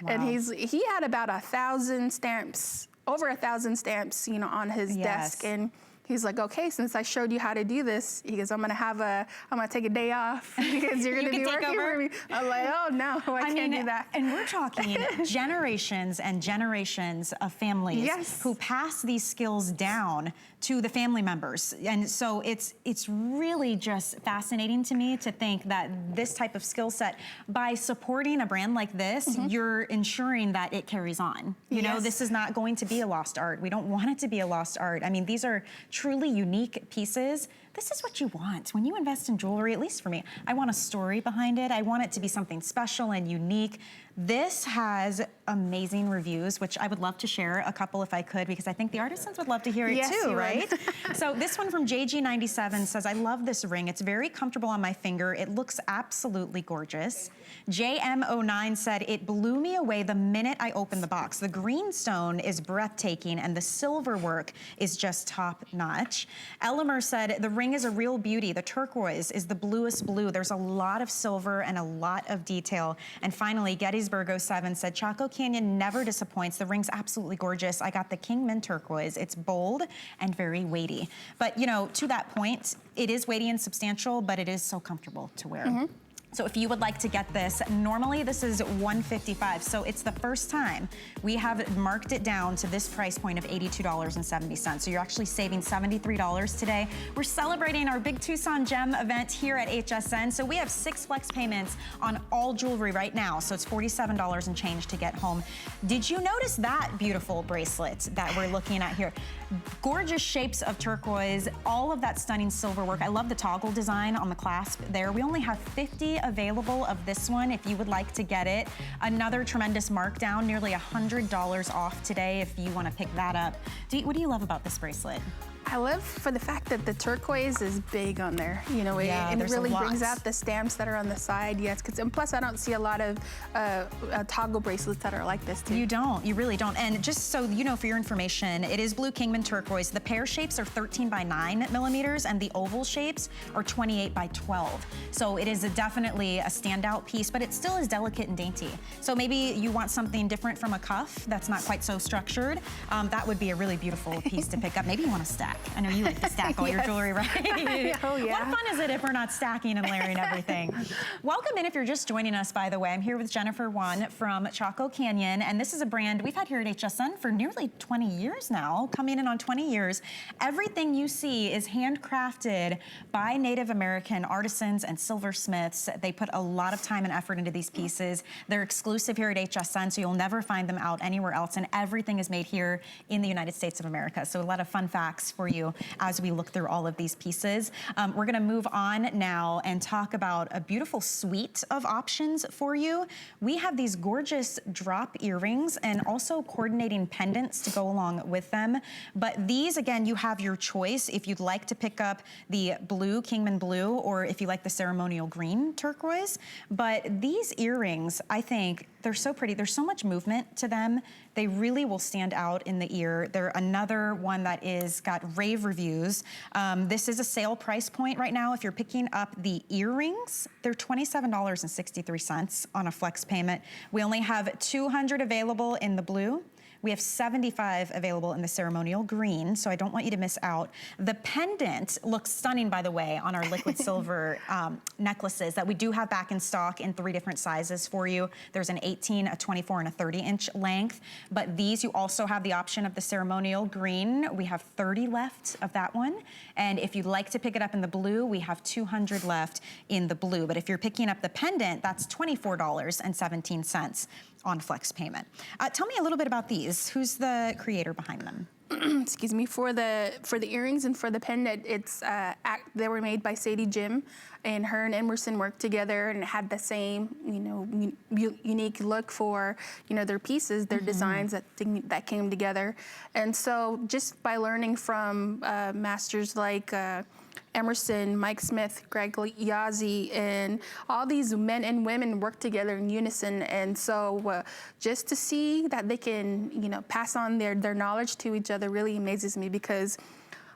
B: he had about 1,000 stamps, over 1,000 stamps, you know, on his desk, and he's like, okay, since I showed you how to do this, he goes, I'm gonna take a day off because you're gonna be working for me. I'm like, oh no, I can't do that.
H: And we're talking generations and generations of families who pass these skills down to the family members. And so it's really just fascinating to me to think that this type of skill set, by supporting a brand like this, you're ensuring that it carries on. You know, this is not going to be a lost art. We don't want it to be a lost art. I mean, these are truly unique pieces. This is what you want. When you invest in jewelry, at least for me, I want a story behind it. I want it to be something special and unique. This has amazing reviews, which I would love to share a couple if I could, because I think the artisans would love to hear it too, right? So this one from JG97 says, I love this ring. It's very comfortable on my finger. It looks absolutely gorgeous. JM09 said, it blew me away the minute I opened the box. The green stone is breathtaking and the silver work is just top notch. Elimer said, the ring is a real beauty. The turquoise is the bluest blue. There's a lot of silver and a lot of detail. And finally, Gettysburg07 said, Chaco Canyon never disappoints. The ring's absolutely gorgeous. I got the Kingman Turquoise. It's bold and very weighty. But you know, to that point, it is weighty and substantial, but it is so comfortable to wear. So if you would like to get this, normally this is $155. So it's the first time we have marked it down to this price point of $82.70. So you're actually saving $73 today. We're celebrating our big Tucson Gem event here at HSN. So we have 6 flex payments on all jewelry right now. So it's $47 and change to get home. Did you notice that beautiful bracelet that we're looking at here? Gorgeous shapes of turquoise, all of that stunning silver work. I love the toggle design on the clasp there. We only have 50 available of this one if you would like to get it. Another tremendous markdown, nearly $100 off today if you want to pick that up. What do you love about this bracelet?
B: I love for the fact that the turquoise is big on there. You know, it really brings out the stamps that are on the side. Yes, and plus I don't see a lot of toggle bracelets that are like this too.
H: You don't, you really don't. And just so you know, for your information, it is blue Kingman turquoise. The pear shapes are 13 by 9 millimeters and the oval shapes are 28 by 12. So it is definitely a standout piece, but it still is delicate and dainty. So maybe you want something different from a cuff that's not quite so structured. That would be a really beautiful piece to pick up. Maybe you want to stack. I know you like to stack all your jewelry, right?
B: Oh, yeah.
H: What fun is it if we're not stacking and layering everything? Welcome in if you're just joining us, by the way. I'm here with Jennifer Juan from Chaco Canyon, and this is a brand we've had here at HSN for nearly 20 years now, coming in on 20 years. Everything you see is handcrafted by Native American artisans and silversmiths. They put a lot of time and effort into these pieces. They're exclusive here at HSN, so you'll never find them out anywhere else, and everything is made here in the United States of America. So a lot of fun facts for you as we look through all of these pieces. We're gonna move on now and talk about a beautiful suite of options for you. We have these gorgeous drop earrings and also coordinating pendants to go along with them. But these, again, you have your choice if you'd like to pick up the blue, Kingman blue, or if you like the ceremonial green turquoise. But these earrings, I think, they're so pretty. There's so much movement to them. They really will stand out in the ear. They're another one that is got rave reviews. This is a sale price point right now. If you're picking up the earrings, they're $27.63 on a flex payment. We only have 200 available in the blue. We have 75 available in the ceremonial green, so I don't want you to miss out. The pendant looks stunning, by the way, on our liquid silver necklaces that we do have back in stock in 3 different sizes for you. There's an 18, a 24, and a 30-inch length. But these, you also have the option of the ceremonial green. We have 30 left of that one. And if you'd like to pick it up in the blue, we have 200 left in the blue. But if you're picking up the pendant, that's $24.17 on flex payment. Tell me a little bit about these. Who's the creator behind them?
B: Excuse me, for the earrings and for the pendant, they were made by Sadie Jim, and her and Emerson worked together and had the same, you know, unique look for, you know, their pieces, their designs that came together. And so just by learning from masters like Emerson, Mike Smith, Greg Yazzie, and all these men and women work together in unison. And so just to see that they can, you know, pass on their knowledge to each other really amazes me, because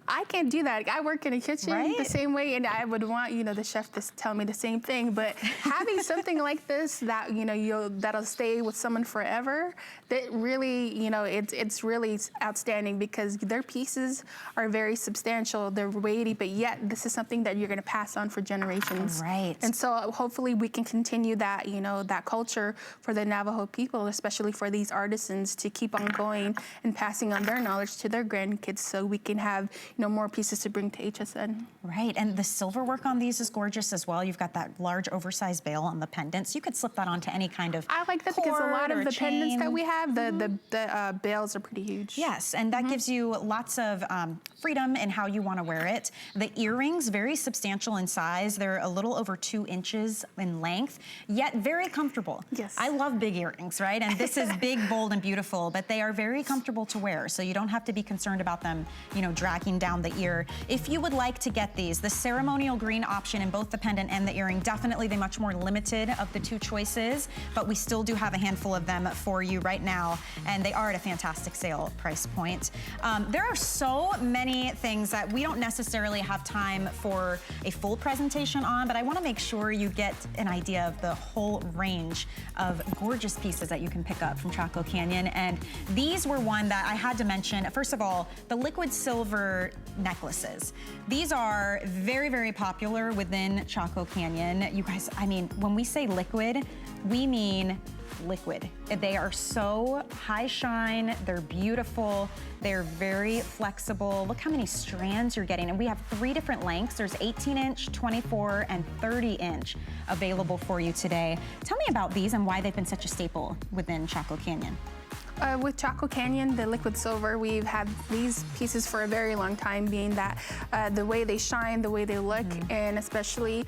B: I can't do that. I work in a kitchen
H: Right?
B: the same way, and I would want, you know, the chef to tell me the same thing. But having something like this that, you know, that'll stay with someone forever, that really, you know, it's really outstanding because their pieces are very substantial. They're weighty, but yet this is something that you're going to pass on for generations.
H: Right.
B: And so hopefully we can continue that, you know, that culture for the Navajo people, especially for these artisans, to keep on going and passing on their knowledge to their grandkids, so we can have, you know, more pieces to bring to HSN.
H: Right, and the silver work on these is gorgeous as well. You've got that large oversized bail on the pendants. You could slip that onto any kind of
B: I like that because a lot
H: cord or
B: of the pendants
H: chain.
B: that we have, the bails are pretty huge.
H: Yes, and that gives you lots of freedom in how you want to wear it. The earrings, very substantial in size. They're a little over 2 inches in length, yet very comfortable.
B: Yes.
H: I love big earrings, right? And this is big, bold, and beautiful, but they are very comfortable to wear, so you don't have to be concerned about them, you know, dragging down the ear. If you would like to get these, the ceremonial green option in both the pendant and the earring, definitely the much more limited of the 2 choices, but we still do have a handful of them for you right now, and they are at a fantastic sale price point. There are so many things that we don't necessarily have time for a full presentation on, but I want to make sure you get an idea of the whole range of gorgeous pieces that you can pick up from Chaco Canyon. And these were one that I had to mention. First of all, the liquid silver necklaces. These are very, very popular within Chaco Canyon. You guys, I mean, when we say liquid, we mean liquid. They are so high shine, they're beautiful, they're very flexible. Look how many strands you're getting. And we have 3 different lengths. There's 18-inch, 24, and 30-inch available for you today. Tell me about these and why they've been such a staple within Chaco Canyon.
B: With Chaco Canyon, the liquid silver, we've had these pieces for a very long time, being that the way they shine, the way they look, and especially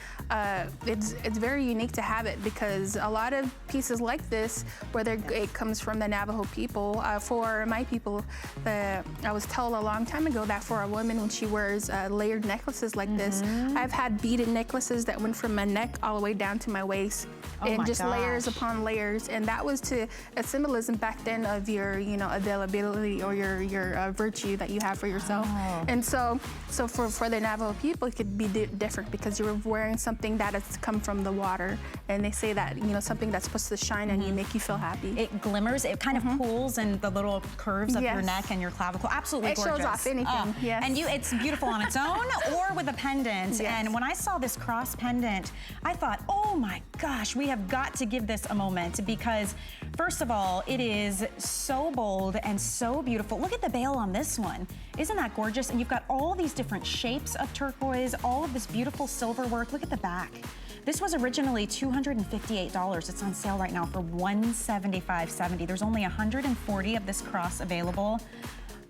B: it's very unique to have it because a lot of pieces like this, whether it comes from the Navajo people, for my people, I was told a long time ago that for a woman when she wears layered necklaces like this, I've had beaded necklaces that went from my neck all the way down to my waist. And just layers upon layers, and that was to a symbolism back then of your, you know, availability or your virtue that you have for yourself. And so for the Navajo people, it could be different because you're wearing something that has come from the water, and they say that, you know, something that's supposed to shine on you, make you feel happy.
H: It glimmers. It kind of pools in the little curves of your neck and your clavicle. Absolutely gorgeous.
B: It shows off anything. Yes.
H: And it's beautiful on its own or with a pendant.
B: Yes.
H: And when I saw this cross pendant, I thought, oh my gosh, we have got to give this a moment because, first of all, it is so bold and so beautiful. Look at the bail on this one. Isn't that gorgeous? And you've got all these different shapes of turquoise, all of this beautiful silver work. Look at the back. This was originally $258. It's on sale right now for $175.70. There's only 140 of this cross available.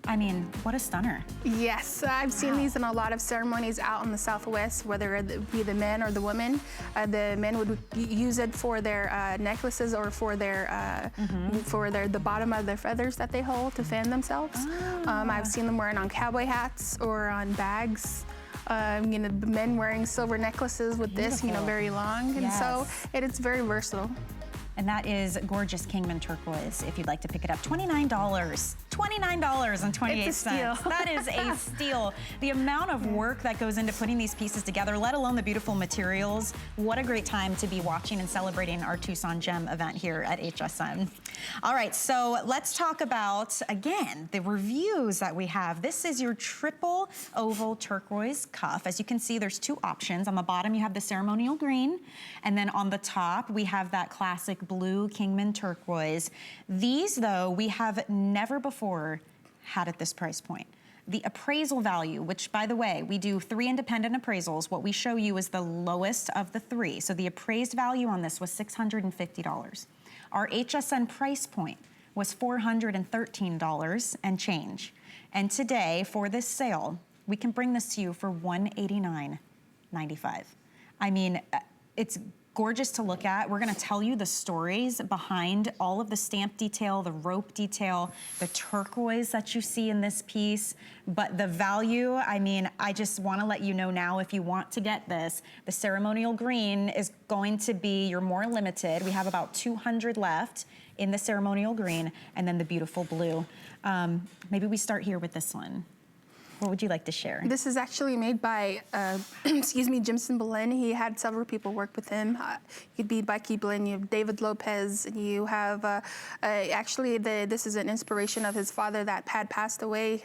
H: I mean, what a stunner.
B: Yes, I've seen these in a lot of ceremonies out in the Southwest, whether it be the men or the women. The men would use it for their necklaces or for their the bottom of their feathers that they hold to fan themselves. I've seen them wearing on cowboy hats or on bags. You know, the men wearing silver necklaces with this, you know, very long, and so it's very versatile.
H: And that is gorgeous Kingman Turquoise, if you'd like to pick it up. $29. $29.28.
B: It's a steal.
H: That is a steal. The amount of work that goes into putting these pieces together, let alone the beautiful materials, what a great time to be watching and celebrating our Tucson Gem event here at HSN. All right, so let's talk about, again, the reviews that we have. This is your triple oval turquoise cuff. As you can see, there's 2 options. On the bottom, you have the ceremonial green, and then on the top, we have that classic blue Kingman turquoise. These, though, we have never before had at this price point. The appraisal value, which, by the way, we do 3 independent appraisals. What we show you is the lowest of the 3. So the appraised value on this was $650. Our HSN price point was $413 and change. And today, for this sale, we can bring this to you for $189.95. I mean, it's gorgeous to look at. We're gonna tell you the stories behind all of the stamp detail, the rope detail, the turquoise that you see in this piece. But the value, I mean, I just wanna let you know now, if you want to get this, the ceremonial green is going to be your more limited. We have about 200 left in the ceremonial green, and then the beautiful blue. Maybe we start here with this one.
I: What would you like to share?
B: This is actually made by, excuse me, Jimson Boleyn. He had several people work with him. You'd be Becky Boleyn, you have David Lopez, and you have, actually, this is an inspiration of his father that had passed away,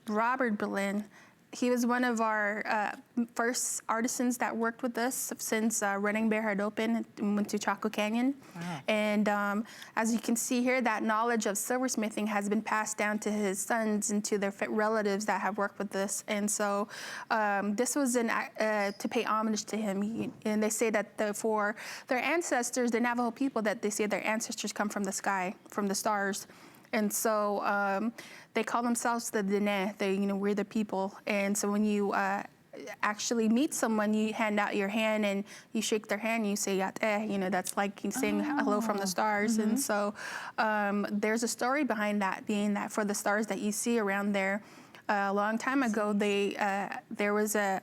B: Robert Boleyn. He was one of our first artisans that worked with us since Running Bear had opened and went to Chaco Canyon. Wow. And as you can see here, that knowledge of silversmithing has been passed down to his sons and to their relatives that have worked with us. And so this was to pay homage to him. And they say that for their ancestors, the Navajo people, that they say their ancestors come from the sky, from the stars. And so they call themselves the Dene. We're the people. And so when you actually meet someone, you hand out your hand and you shake their hand and you say Yate. That's like you saying hello from the stars. And so there's a story behind that, being that for the stars that you see around there, a long time ago, there was a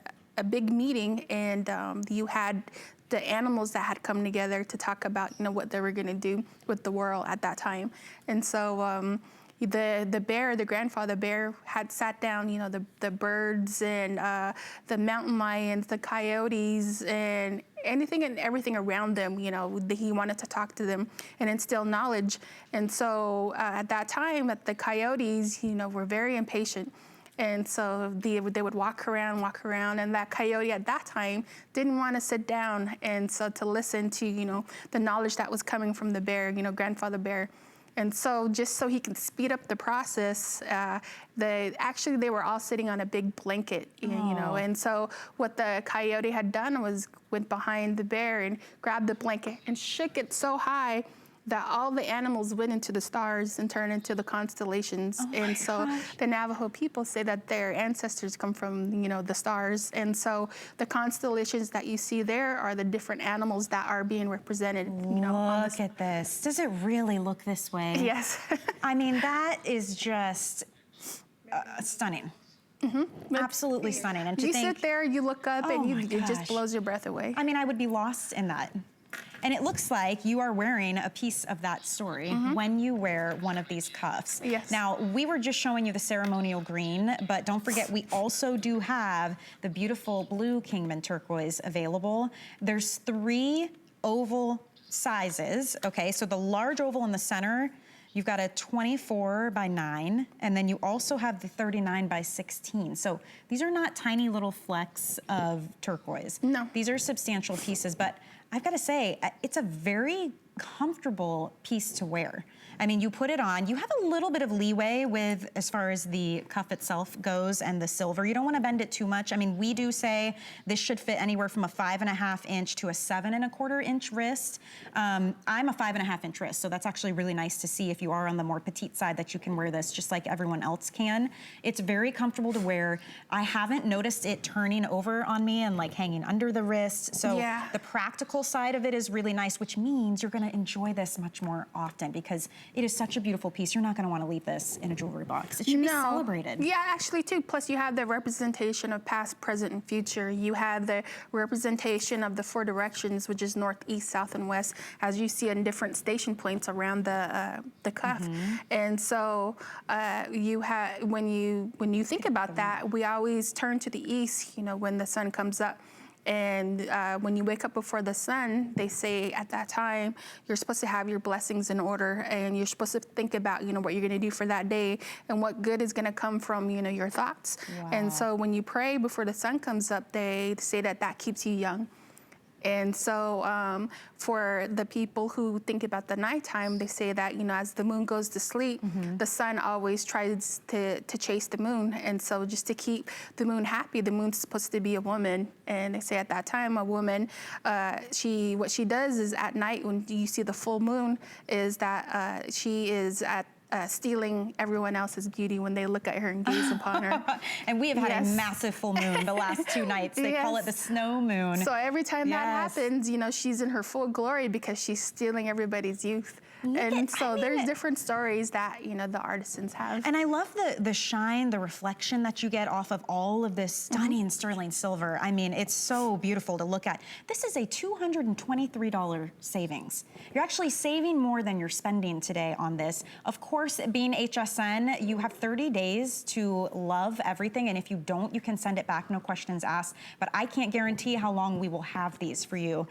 B: big meeting, and you had the animals that had come together to talk about, what they were going to do with the world at that time. And so the bear, the grandfather bear, had sat down, the birds and the mountain lions, the coyotes, and anything and everything around them, he wanted to talk to them and instill knowledge. And so at that time, the coyotes, were very impatient. And so they would walk around, and that coyote at that time didn't want to sit down, and so to listen to, the knowledge that was coming from the bear, grandfather bear. And so just so he can speed up the process, they were all sitting on a big blanket, and so what the coyote had done was went behind the bear and grabbed the blanket and shook it so high that all the animals went into the stars and turned into the constellations. And so the Navajo people say that their ancestors come from, the stars. And so the constellations that you see there are the different animals that are being represented.
I: Look at this. Does it really look this way?
B: Yes.
I: I mean, that is just stunning. Mm-hmm. Absolutely stunning. And
B: you sit there, you look up, and it just blows your breath away.
I: I mean, I would be lost in that. And it looks like you are wearing a piece of that story when you wear one of these cuffs.
B: Yes.
I: Now, we were just showing you the ceremonial green, but don't forget, we also do have the beautiful blue Kingman Turquoise available. There's 3 oval sizes, okay? So the large oval in the center, you've got a 24 by 9, and then you also have the 39 by 16. So these are not tiny little flecks of turquoise. No. These are substantial pieces, but I've got to say, it's a very comfortable piece to wear. I mean, you put it on, you have a little bit of leeway with as far as the cuff itself goes and the silver. You don't want to bend it too much. I mean, we do say this should fit anywhere from a 5.5 inch to a 7.25 inch wrist. I'm a 5.5 inch wrist, so that's actually really nice to see if you are on the more petite side that you can wear this just like everyone else can. It's very comfortable to wear. I haven't noticed it turning over on me and like hanging under the wrist. So the practical side of it is really nice, which means you're going to enjoy this much more often because it is such a beautiful piece. You're not going to want to leave this in a jewelry box. It should be celebrated.
B: Yeah, actually, too. Plus, you have the representation of past, present, and future. You have the representation of the 4 directions, which is north, east, south, and west, as you see in different station points around the cuff. And so you have when you think about that, we always turn to the east. When the sun comes up. And when you wake up before the sun, they say at that time, you're supposed to have your blessings in order, and you're supposed to think about, what you're going to do for that day and what good is going to come from, your thoughts. Wow. And so when you pray before the sun comes up, they say that keeps you young. And so for the people who think about the nighttime, they say that, as the moon goes to sleep, the sun always tries to chase the moon. And so just to keep the moon happy, the moon's supposed to be a woman. And they say at that time, a woman, what she does is at night when you see the full moon is that she is stealing everyone else's beauty when they look at her and gaze upon her.
I: And we have had a massive full moon the last 2 nights. They call it the snow moon.
B: So every time that happens, she's in her full glory because she's stealing everybody's youth. And so there's different stories that, you know, the artisans have.
I: And I love the shine, the reflection that you get off of all of this stunning sterling silver. I mean, it's so beautiful to look at. This is a $223 savings. You're actually saving more than you're spending today on this. Of course, being HSN, you have 30 days to love everything, and if you don't, you can send it back, no questions asked. But I can't guarantee how long we will have these for you.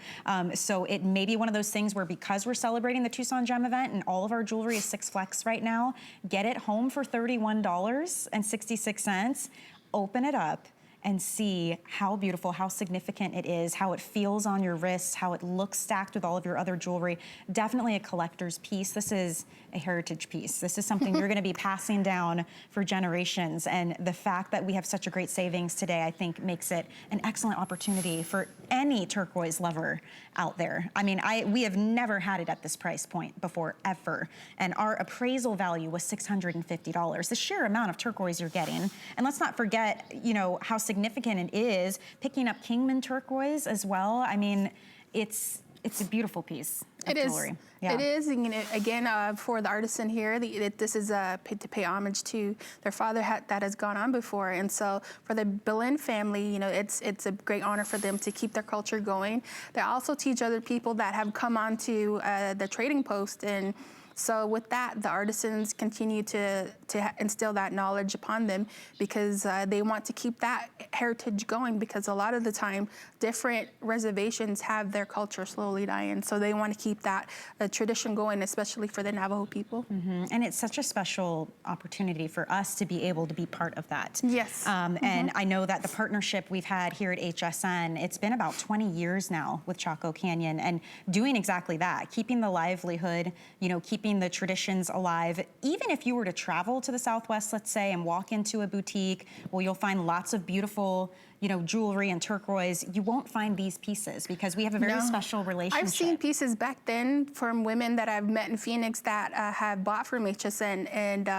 I: So it may be one of those things where, because we're celebrating the Tucson Gem event and all of our jewelry is 6 flex right now, get it home for $31.66. Open it up and see how beautiful, how significant it is, how it feels on your wrists, how it looks stacked with all of your other jewelry. Definitely a collector's piece. This is a heritage piece. This is something you're gonna be passing down for generations. And the fact that we have such a great savings today, I think, makes it an excellent opportunity for any turquoise lover out there. I mean, we have never had it at this price point before, ever. And our appraisal value was $650. The sheer amount of turquoise you're getting. And let's not forget, you know, how significant it is picking up Kingman Turquoise as well. I mean, it's a beautiful piece of jewelry.
B: Yeah. It is, and, you know, again, for the artisan here, this is to pay homage to their father that has gone on before. And so for the Belen family, you know, it's a great honor for them to keep their culture going. They also teach other people that have come onto the trading post, and so with that, the artisans continue to instill that knowledge upon them, because they want to keep that heritage going, because a lot of the time, different reservations have their culture slowly dying. So they want to keep that tradition going, especially for the Navajo people.
I: And it's such a special opportunity for us to be able to be part of that.
B: Yes.
I: And I know that the partnership we've had here at HSN, it's been about 20 years now with Chaco Canyon, and doing exactly that, keeping the livelihood, you know, keeping the traditions alive. Even if you were to travel to the Southwest, let's say, and walk into a boutique, well, you'll find lots of beautiful, you know, jewelry and turquoise. You won't find these pieces because we have a very special relationship.
B: I've seen pieces back then from women that I've met in Phoenix that have bought from HSN, and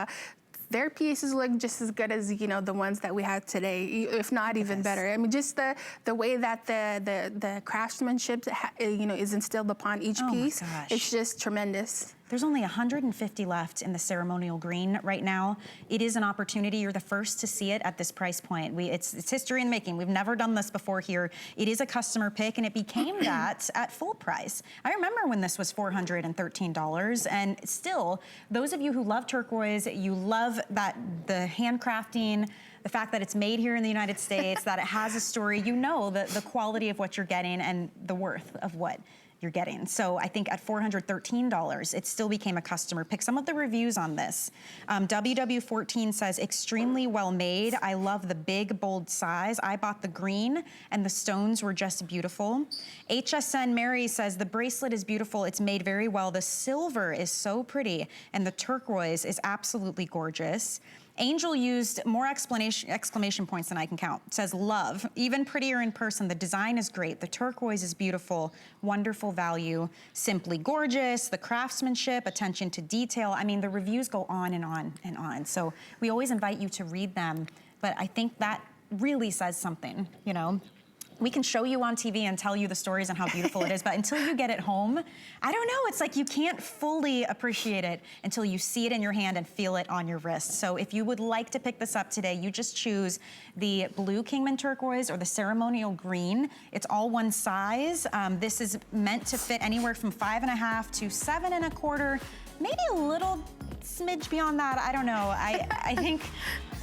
B: their pieces look just as good as, you know, the ones that we have today, if not even better. I mean, just the way that the craftsmanship, you know, is instilled upon each piece, it's just tremendous.
I: There's only 150 left in the ceremonial green right now. It is an opportunity. You're the first to see it at this price point. It's history in the making. We've never done this before here. It is a customer pick, and it became that at full price. I remember when this was $413, and still, those of you who love turquoise, you love that the handcrafting, the fact that it's made here in the United States, that it has a story, you know the quality of what you're getting and the worth of what you're getting. So I think at $413, it still became a customer pick. Some of the reviews on this, WW14 says, extremely well made. I love the big, bold size. I bought the green and the stones were just beautiful. HSN Mary says, the bracelet is beautiful. It's made very well. The silver is so pretty and the turquoise is absolutely gorgeous. Angel used more exclamation points than I can count. It says, love, even prettier in person. The design is great. The turquoise is beautiful, wonderful value, simply gorgeous, the craftsmanship, attention to detail. I mean, the reviews go on and on and on. So we always invite you to read them, but I think that really says something, you know? We can show you on TV and tell you the stories and how beautiful it is, but until you get it home, I don't know, it's like you can't fully appreciate it until you see it in your hand and feel it on your wrist. So if you would like to pick this up today, you just choose the blue Kingman Turquoise or the ceremonial green. It's all one size. This is meant to fit anywhere from 5.5 to 7.25, maybe a little smidge beyond that, I don't know. I think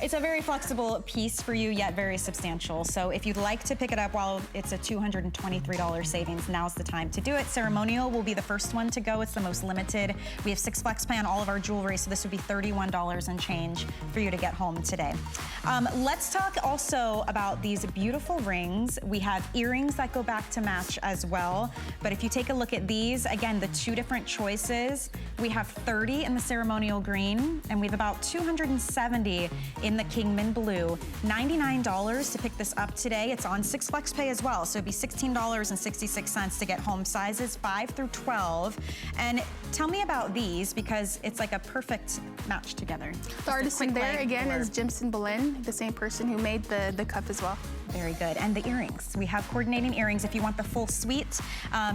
I: it's a very flexible piece for you, yet very substantial. So if you'd like to pick it up while it's a $223 savings, now's the time to do it. Ceremonial will be the first one to go. It's the most limited. We have 6 flex pay on all of our jewelry, so this would be $31 and change for you to get home today. Let's talk also about these beautiful rings. We have earrings that go back to match as well. But if you take a look at these, again, the 2 different choices, we have 30 in the ceremonial green, and we have about 270 in the Kingman blue. $99 to pick this up today. It's on 6 flex pay as well, so it'd be $16.66 to get home, sizes 5 through 12. And tell me about these because it's like a perfect match together.
B: The artisan there again is Jimson Boleyn, the same person who made the cup as well.
I: Very good. And the earrings. We have coordinating earrings. If you want the full suite,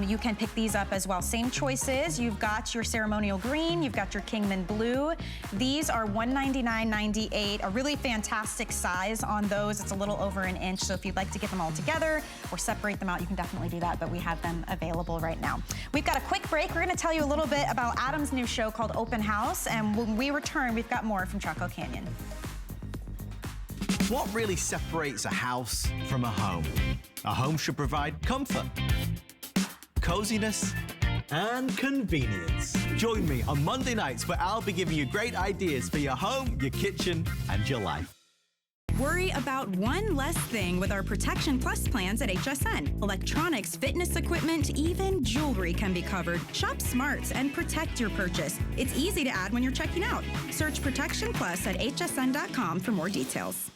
I: you can pick these up as well. Same choices. You've got your ceremonial green. You've got your Kingman blue. These are $199.98. A really fantastic size on those. It's a little over an inch. So if you'd like to get them all together or separate them out, you can definitely do that. But we have them available right now. We've got a quick break. We're going to tell you a little bit about Adam's new show called Open House. And when we return, we've got more from Chaco Canyon.
J: What really separates a house from a home? A home should provide comfort, coziness, and convenience. Join me on Monday nights where I'll be giving you great ideas for your home, your kitchen, and your life.
K: Worry about one less thing with our Protection Plus plans at HSN. Electronics, fitness equipment, even jewelry can be covered. Shop smart and protect your purchase. It's easy to add when you're checking out. Search Protection Plus at hsn.com for more details.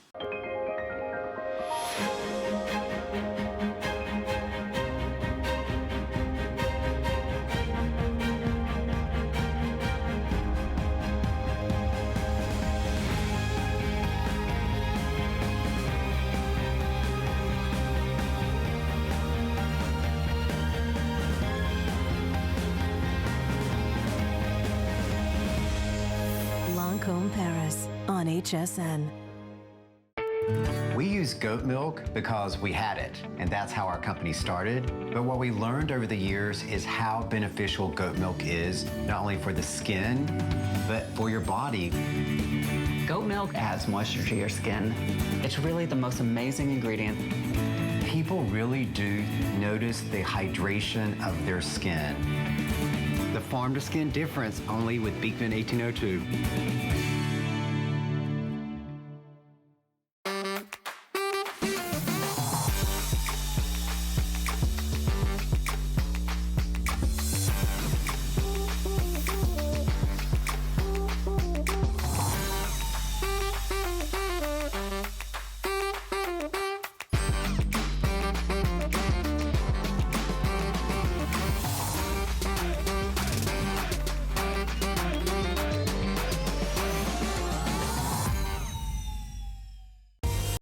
L: Paris on HSN.
M: We use goat milk because we had it, and that's how our company started. But what we learned over the years is how beneficial goat milk is, not only for the skin, but for your body.
N: Goat milk adds moisture to your skin. It's really the most amazing ingredient.
M: People really do notice the hydration of their skin. The farm-to-skin difference only with Beekman 1802.